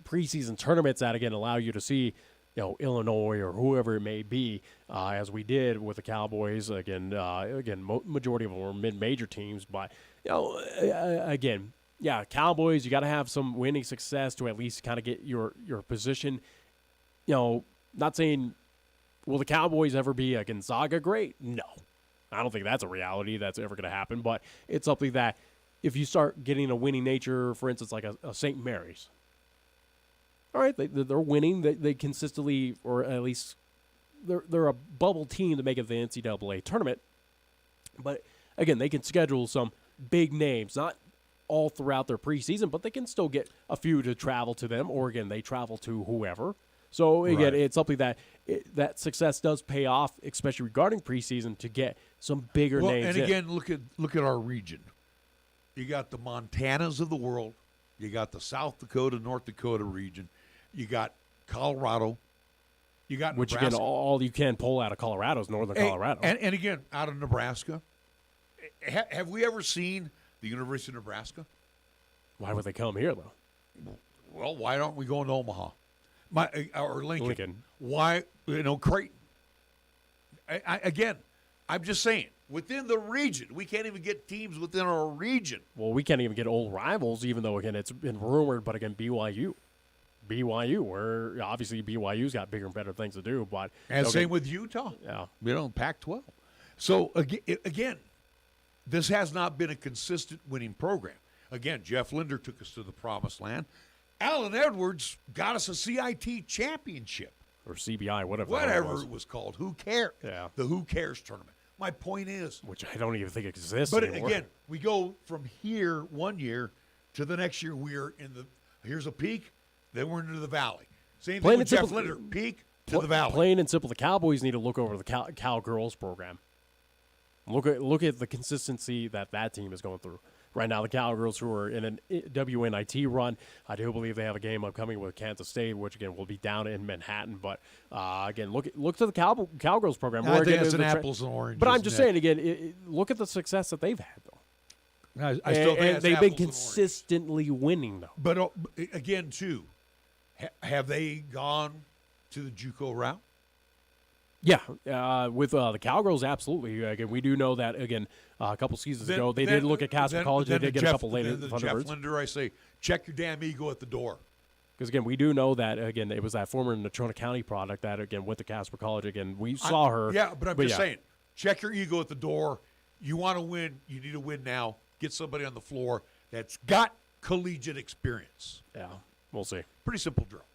preseason tournaments that, again, allow you to see, Illinois or whoever it may be, as we did with the Cowboys. Again, majority of them were mid-major teams, but again, yeah, Cowboys, you got to have some winning success to at least kind of get your position. Not saying, will the Cowboys ever be a Gonzaga great? No, I don't think that's a reality that's ever going to happen. But it's something that if you start getting a winning nature, for instance, like a St. Mary's. All right, they're winning. They consistently, or at least they're a bubble team to make it the NCAA tournament. But, again, they can schedule some big names, not all throughout their preseason, but they can still get a few to travel to them, or, again, they travel to whoever. So, again, It's something that that success does pay off, especially regarding preseason, to get some bigger names and in. again, look at our region. You got the Montanas of the world. You got the South Dakota, North Dakota region. You got Colorado. You got Which, Nebraska. again, all you can pull out of Colorado is northern Colorado. And again, out of Nebraska. Have we ever seen the University of Nebraska? Why would they come here, though? Well, why aren't we going to Omaha? Or Lincoln. Why, Creighton? Again, I'm just saying, within the region, we can't even get teams within our region. Well, we can't even get old rivals, even though, again, it's been rumored, but, again, BYU, where obviously BYU's got bigger and better things to do. But and same with Utah. Yeah. Pac-12. So, again, this has not been a consistent winning program. Again, Jeff Linder took us to the promised land. Alan Edwards got us a CIT championship. Or CBI, whatever it was called. Who cares? Yeah. The Who Cares tournament. My point is. Which I don't even think exists But anymore. again, we go from here one year to the next year we are in Here's a peak, then we're into the valley. Same Plain thing with and Jeff simple- Linder, peak to the valley. Plain and simple, the Cowboys need to look over the Cowgirls program. Look at the consistency that team is going through. Right now, the Cowgirls, who are in an WNIT run, I do believe they have a game upcoming with Kansas State, which, again, will be down in Manhattan. But, again, look to the Cowgirls program. I think it's an apples and oranges. But I'm just saying, again, look at the success that they've had, though. I still think and it's they've apples been consistently winning, though. But, again, too, have they gone to the JUCO route? Yeah, with the Cowgirls, absolutely. Again, we do know that, again, a couple seasons ago, they did look at Casper College. They did get a couple later Jeff Thunderbirds. Linder, I say, check your damn ego at the door. Because, again, we do know that, again, it was that former Natrona County product that, again, went to Casper College. Again, we saw her. Yeah, but I'm just saying, check your ego at the door. You want to win. You need to win now. Get somebody on the floor that's got collegiate experience. Yeah, we'll see. Pretty simple drill.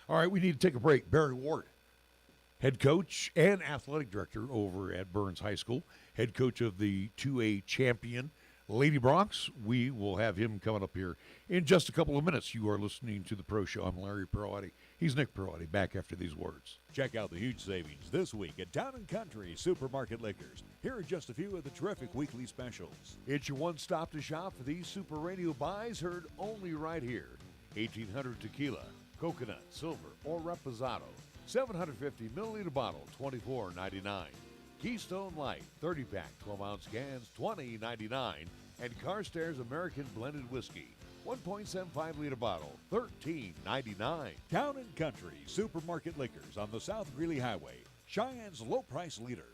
All right, we need to take a break. Barry Ward, head coach and athletic director over at Burns High School, head coach of the 2A champion Lady Bronx. We will have him coming up here in just a couple of minutes. You are listening to the Pro Show. I'm Larry Proietti. He's Nick Proietti. Back after these words. Check out the huge savings this week at Town & Country Supermarket Liquors. Here are just a few of the terrific weekly specials. It's your one-stop to shop for these super radio buys heard only right here. 1800 tequila, coconut, silver, or reposado. 750 milliliter bottle, $24.99. Keystone Light, 30-pack, 12-ounce cans, $20.99. And Carstairs American Blended Whiskey, 1.75-liter bottle, $13.99. Town & Country Supermarket Liquors on the South Greeley Highway, Cheyenne's low-price leader.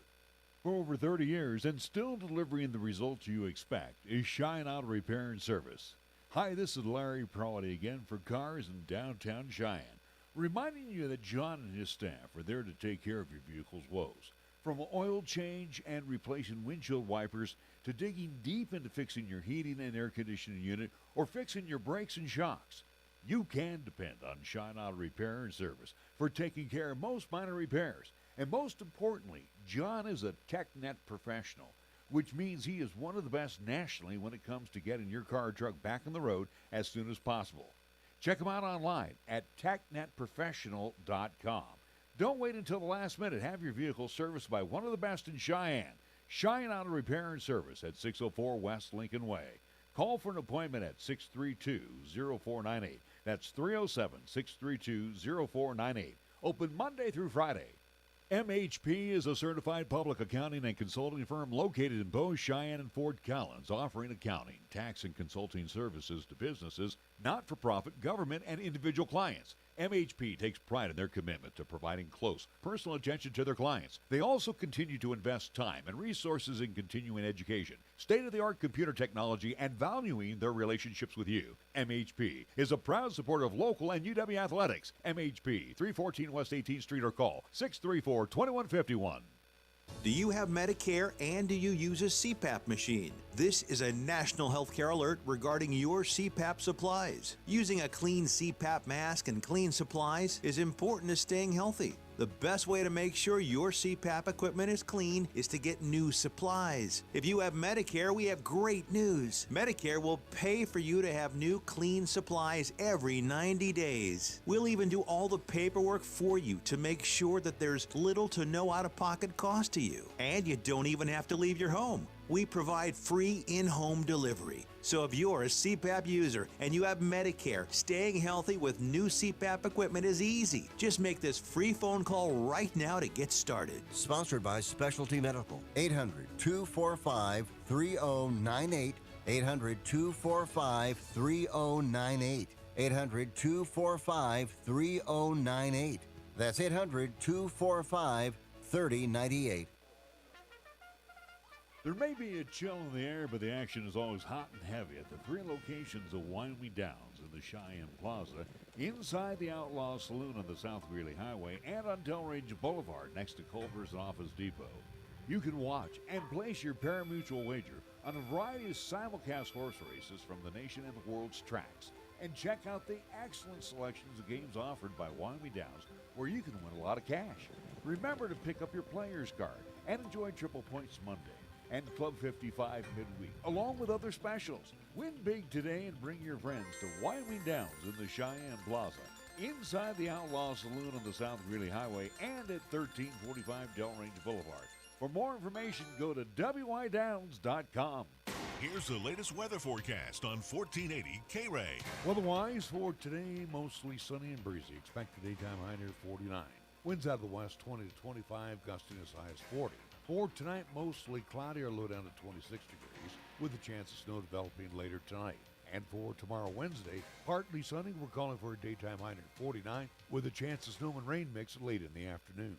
For over 30 years and still delivering the results you expect is Cheyenne Auto Repair and Service. Hi, this is Larry Proietti again for Cars in downtown Cheyenne, reminding you that John and his staff are there to take care of your vehicle's woes. From oil change and replacing windshield wipers to digging deep into fixing your heating and air conditioning unit or fixing your brakes and shocks, you can depend on Cheyenne Auto Repair and Service for taking care of most minor repairs. And most importantly, John is a TechNet professional, which means he is one of the best nationally when it comes to getting your car or truck back on the road as soon as possible. Check him out online at technetprofessional.com. Don't wait until the last minute. Have your vehicle serviced by one of the best in Cheyenne. Cheyenne Auto Repair and Service at 604 West Lincoln Way. Call for an appointment at 632-0498. That's 307-632-0498. Open Monday through Friday. MHP is a certified public accounting and consulting firm located in Bow, Cheyenne, and Fort Collins, offering accounting, tax, and consulting services to businesses, not-for-profit, government, and individual clients. MHP takes pride in their commitment to providing close, personal attention to their clients. They also continue to invest time and resources in continuing education, state-of-the-art computer technology, and valuing their relationships with you. MHP is a proud supporter of local and UW athletics. MHP, 314 West 18th Street, or call 634-2151. Do you have Medicare and do you use a CPAP machine? This is a national healthcare alert regarding your CPAP supplies. Using a clean CPAP mask and clean supplies is important to staying healthy. The best way to make sure your CPAP equipment is clean is to get new supplies. If you have Medicare, we have great news. Medicare will pay for you to have new clean supplies every 90 days. We'll even do all the paperwork for you to make sure that there's little to no out-of-pocket cost to you. And you don't even have to leave your home. We provide free in-home delivery. So if you're a CPAP user and you have Medicare, staying healthy with new CPAP equipment is easy. Just make this free phone call right now to get started. Sponsored by Specialty Medical. 800-245-3098. 800-245-3098. 800-245-3098. That's 800-245-3098. There may be a chill in the air, but the action is always hot and heavy at the three locations of Wyoming Downs in the Cheyenne Plaza, inside the Outlaw Saloon on the South Greeley Highway, and on Delrange Boulevard next to Culver's and Office Depot. You can watch and place your pari-mutuel wager on a variety of simulcast horse races from the nation and the world's tracks. And check out the excellent selections of games offered by Wyoming Downs, where you can win a lot of cash. Remember to pick up your player's card and enjoy Triple Points Monday. and Club 55 midweek, along with other specials. Win big today and bring your friends to Wyoming Downs in the Cheyenne Plaza, inside the Outlaw Saloon on the South Greeley Highway, and at 1345 Delrange Boulevard. For more information, go to wydowns.com. Here's the latest weather forecast on 1480 K-Ray. Weather-wise for today, mostly sunny and breezy. Expected daytime high near 49. Winds out of the west 20 to 25, gusting as high as 40. For tonight, mostly cloudy or low down to 26 degrees, with a chance of snow developing later tonight. And for tomorrow, Wednesday, partly sunny. We're calling for a daytime high near 49, with a chance of snow and rain mix late in the afternoon.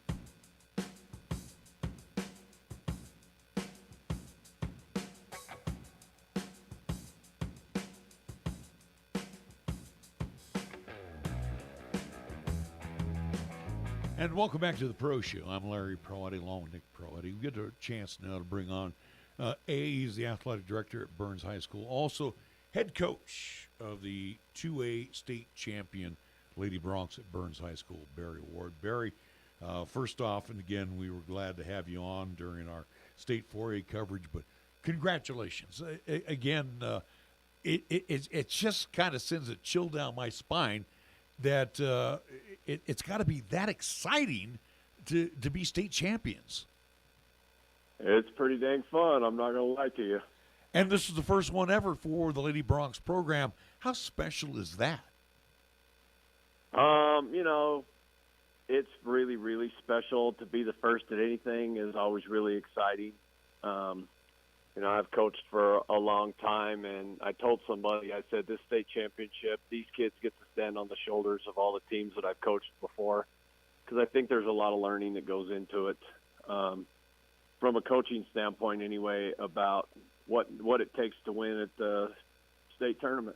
And welcome back to the Pro Show. I'm Larry Proietti, along with Nick Proietti. We get a chance now to bring on he's the athletic director at Burns High School, also head coach of the 2A state champion Lady Broncs at Burns High School, Barry Ward. Barry, first off, and again, we were glad to have you on during our state 4A coverage, but congratulations. Again, it just kind of sends a chill down my spine that it's got to be that exciting to be state champions. It's pretty dang fun, I'm not going to lie to you. And this is the first one ever for the Lady Broncs program. How special is that? You know, it's really, really special. To be the first at anything is always really exciting. You know, I've coached for a long time, and I told somebody, I said, this state championship, these kids get to stand on the shoulders of all the teams that I've coached before, because I think there's a lot of learning that goes into it, from a coaching standpoint anyway, about what it takes to win at the state tournament.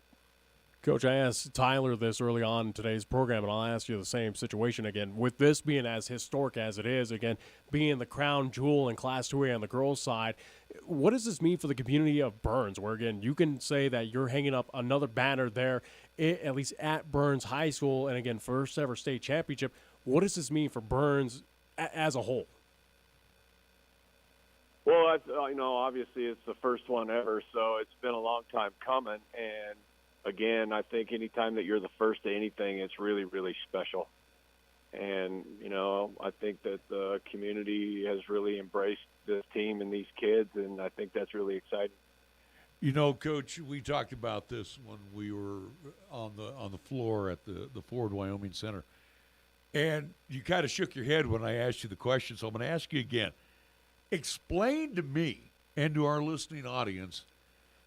Coach, I asked Tyler this early on in today's program, and I'll ask you the same situation again. With this being as historic as it is, again, being the crown jewel in Class 2A on the girls' side, what does this mean for the community of Burns, where, again, you can say that you're hanging up another banner there, at least at Burns High School, and, again, first ever state championship. What does this mean for Burns as a whole? Well, you know, obviously it's the first one ever, so it's been a long time coming, and again, I think anytime that you're the first to anything, it's really, really special. And, you know, I think that the community has really embraced this team and these kids, and I think that's really exciting. You know, Coach, we talked about this when we were on the floor at the Ford Wyoming Center, and you kind of shook your head when I asked you the question, so I'm going to ask you again. Explain to me and to our listening audience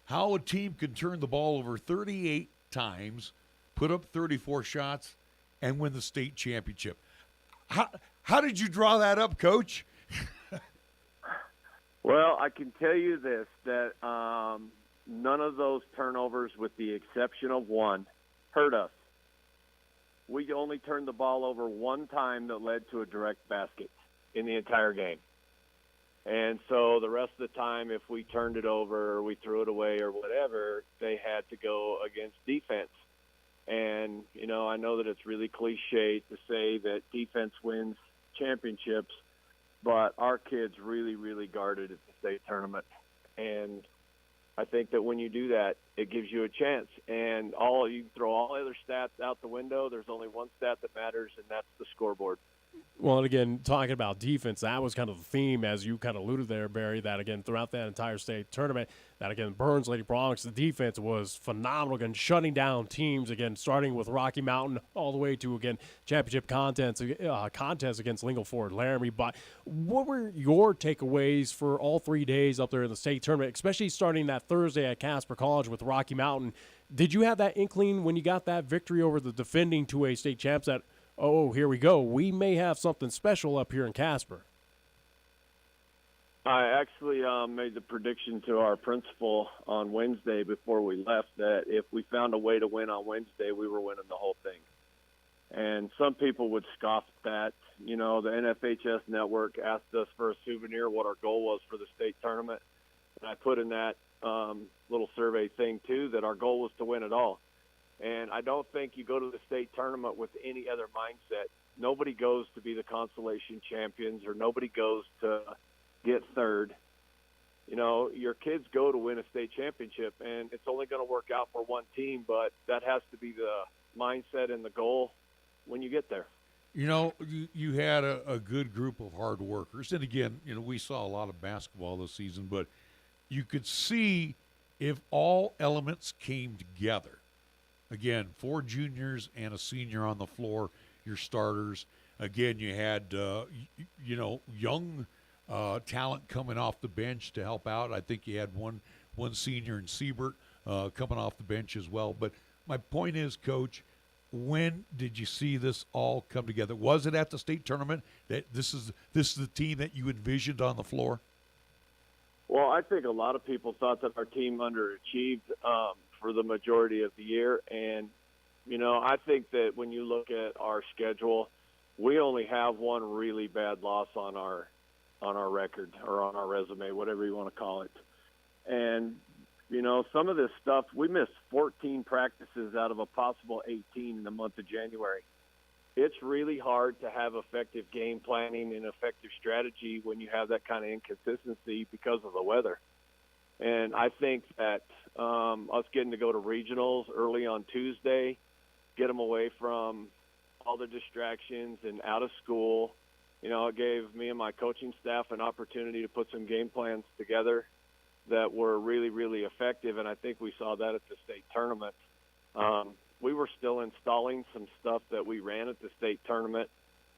how a team can turn the ball over 38 times, put up 34 shots, and win the state championship. How did you draw that up, Coach? Well, I can tell you this, that none of those turnovers, with the exception of one, hurt us. We only turned the ball over one time that led to a direct basket in the entire game. And so the rest of the time, if we turned it over or we threw it away or whatever, they had to go against defense. And, you know, I know that it's really cliche to say that defense wins championships, but our kids really, really guarded at the state tournament. And I think that when you do that, it gives you a chance. And you throw all other stats out the window. There's only one stat that matters, and that's the scoreboard. Well, and again, talking about defense, that was kind of the theme, as you kind of alluded there, Barry, that, again, throughout that entire state tournament, that, again, Burns, Lady Broncs, the defense was phenomenal, again, shutting down teams, again, starting with Rocky Mountain all the way to, again, championship contest against Lingle Ford Laramie. But what were your takeaways for all 3 days up there in the state tournament, especially starting that Thursday at Casper College with Rocky Mountain? Did you have that inkling when you got that victory over the defending 2A state champs that, oh, here we go, we may have something special up here in Casper? I actually made the prediction to our principal on Wednesday before we left that if we found a way to win on Wednesday, we were winning the whole thing. And some people would scoff at that. You know, the NFHS network asked us for a souvenir what our goal was for the state tournament. And I put in that little survey thing, too, that our goal was to win it all. And I don't think you go to the state tournament with any other mindset. Nobody goes to be the consolation champions, or nobody goes to get third. your kids go to win a state championship, and it's only going to work out for one team, but that has to be the mindset and the goal when you get there. You had a good group of hard workers. And again, we saw a lot of basketball this season, but you could see if all elements came together. Again, 4 juniors and a senior on the floor, your starters. Again, you had, young talent coming off the bench to help out. I think you had one senior in Siebert coming off the bench as well. But my point is, Coach, when did you see this all come together? Was it at the state tournament that this is the team that you envisioned on the floor? Well, I think a lot of people thought that our team underachieved for the majority of the year. And, I think that when you look at our schedule, we only have one really bad loss on our record or on our resume, whatever you want to call it. And, some of this stuff, we missed 14 practices out of a possible 18 in the month of January. It's really hard to have effective game planning and effective strategy when you have that kind of inconsistency because of the weather. And I think that us getting to go to regionals early on Tuesday, get them away from all the distractions and out of school, it gave me and my coaching staff an opportunity to put some game plans together that were really, really effective, and I think we saw that at the state tournament. We were still installing some stuff that we ran at the state tournament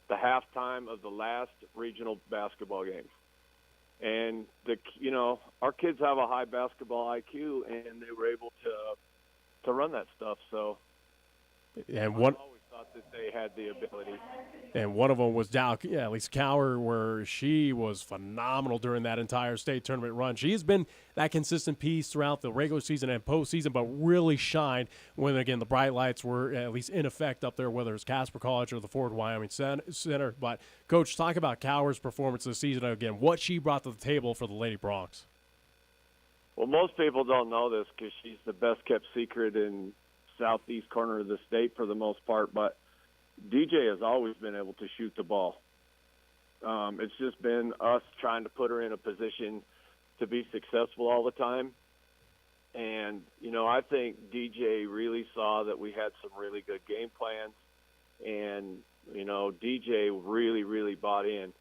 the halftime of the last regional basketball game. And, our kids have a high basketball IQ, and they were able to run that stuff. So and I always thought that they had the ability. And one of them was at least Cower, where she was phenomenal during that entire state tournament run. She's been that consistent piece throughout the regular season and postseason, but really shined when, again, the bright lights were at least in effect up there, whether it's Casper College or the Fort Wyoming Center. But, Coach, talk about Cower's performance this season, again, what she brought to the table for the Lady Broncs. Well, most people don't know this because she's the best-kept secret in southeast corner of the state for the most part, but DJ has always been able to shoot the ball. It's just been us trying to put her in a position to be successful all the time. And, I think DJ really saw that we had some really good game plans. And, DJ really, really bought in.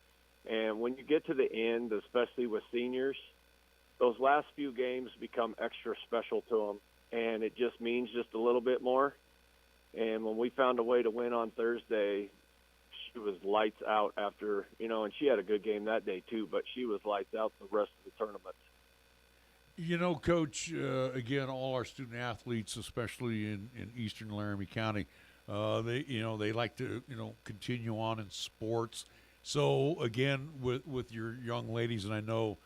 And when you get to the end, especially with seniors, those last few games become extra special to them. And it just means just a little bit more. And when we found a way to win on Thursday, she was lights out after, and she had a good game that day too, but she was lights out the rest of the tournament. Coach, again, all our student athletes, especially in eastern Laramie County, they like to, continue on in sports. So, again, with your young ladies, and I know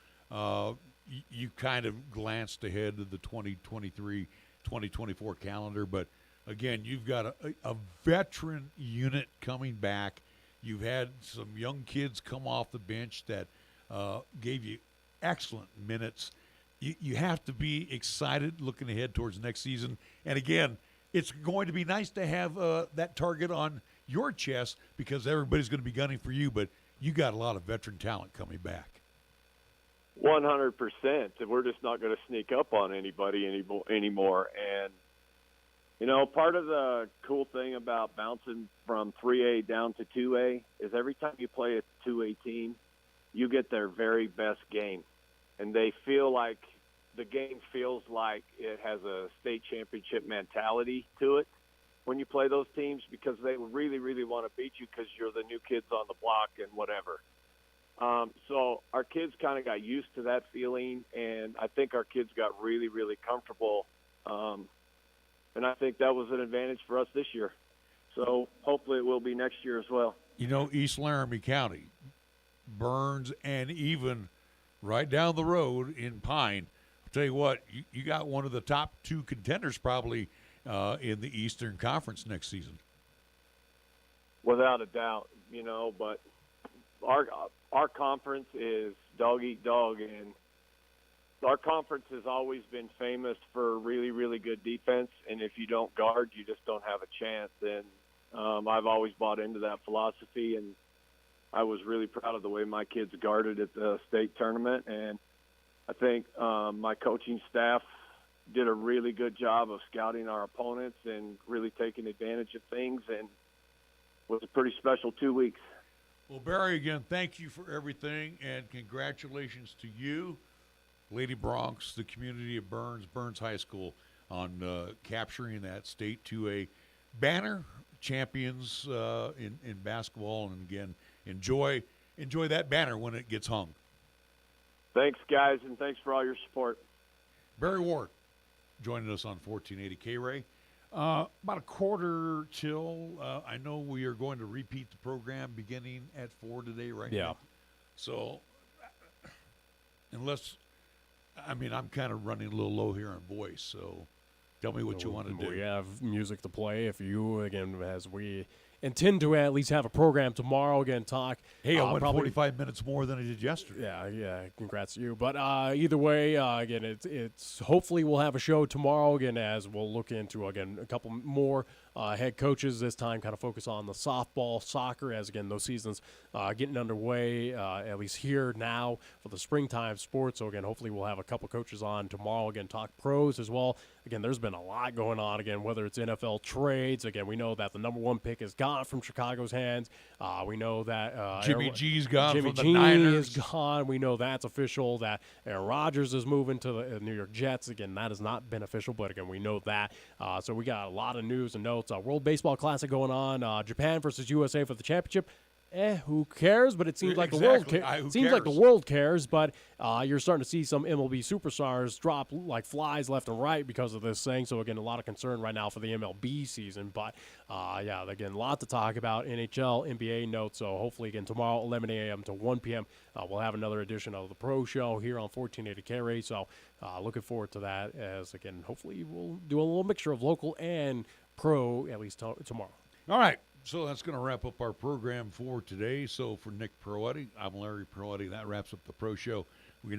you kind of glanced ahead to the 2023-2024 calendar, but again, you've got a veteran unit coming back. You've had some young kids come off the bench that gave you excellent minutes. You have to be excited looking ahead towards next season. And again, it's going to be nice to have that target on your chest because everybody's going to be gunning for you, but you got a lot of veteran talent coming back. 100%. We're just not going to sneak up on anybody anymore. And, part of the cool thing about bouncing from 3A down to 2A is every time you play a 2A team, you get their very best game. And they feel like the game feels like it has a state championship mentality to it when you play those teams because they really, really want to beat you because you're the new kids on the block and whatever. So our kids kind of got used to that feeling, and I think our kids got really, really comfortable. And I think that was an advantage for us this year. So hopefully it will be next year as well. East Laramie County, Burns, and even right down the road in Pine, I'll tell you what, you got one of the top 2 contenders probably in the Eastern Conference next season. Without a doubt, but our conference is dog eat dog, and our conference has always been famous for really, really good defense, and if you don't guard, you just don't have a chance. And I've always bought into that philosophy, and I was really proud of the way my kids guarded at the state tournament. And I think my coaching staff did a really good job of scouting our opponents and really taking advantage of things, and it was a pretty special 2 weeks. Well, Barry, again, thank you for everything, and congratulations to you, Lady Bronx, the community of Burns High School, on capturing that state 2A banner, champions in basketball, and again, enjoy that banner when it gets hung. Thanks, guys, and thanks for all your support. Barry Ward joining us on 1480 K-Ray. About a quarter till. I know we are going to repeat the program beginning at 4 today, right? Yeah. Now. So, I'm kind of running a little low here on voice, so tell me what you want to do. We have music to play. If you, again, as we intend to at least have a program tomorrow, again, talk. Hey, I went 45 minutes more than I did yesterday. Yeah, congrats to you. But either way, again, it's hopefully we'll have a show tomorrow, again, as we'll look into, again, a couple more head coaches this time, kind of focus on the softball, soccer, as, again, those seasons getting underway, at least here now for the springtime sports. So, again, hopefully we'll have a couple coaches on tomorrow, again, talk pros as well. Again, there's been a lot going on, again, whether it's NFL trades. Again, we know that the number one pick is gone from Chicago's hands. We know that Jimmy G's gone Jimmy from the G Niners. is gone. We know that's official, that Aaron Rodgers is moving to the New York Jets. Again, that has not been official, but, again, we know that. So we got a lot of news and notes. World Baseball Classic going on. Japan versus USA for the championship. Who cares? But it seems like the world cares. Seems like the world cares, but you're starting to see some MLB superstars drop like flies left and right because of this thing. So, again, a lot of concern right now for the MLB season. But, again, a lot to talk about. NHL, NBA notes. So, hopefully, again, tomorrow, 11 a.m. to 1 p.m., we'll have another edition of the Pro Show here on 1480 K-Ray. So, looking forward to that as, again, hopefully we'll do a little mixture of local and pro at least tomorrow. All right. So that's going to wrap up our program for today. So for Nick Proietti, I'm Larry Proietti. That wraps up the Pro Show